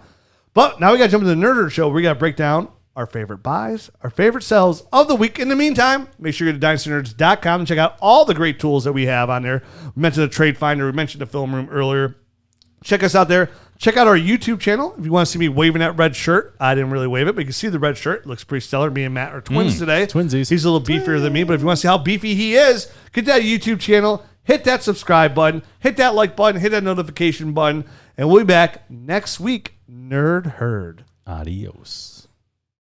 but now we got to jump into the Nerd Show. We got to break down our favorite buys, our favorite sells of the week. In the meantime, make sure you go to dynastynerds.com and check out all the great tools that we have on there. We mentioned the Trade Finder. We mentioned the Film Room earlier. Check us out there. Check out our YouTube channel. If you want to see me waving that red shirt, I didn't really wave it, but you can see the red shirt. It looks pretty stellar. Me and Matt are twins today. Twinsies. He's a little beefier than me, but if you want to see how beefy he is, get that YouTube channel, hit that subscribe button, hit that like button, hit that notification button, and we'll be back next week. Nerd Herd. Adios.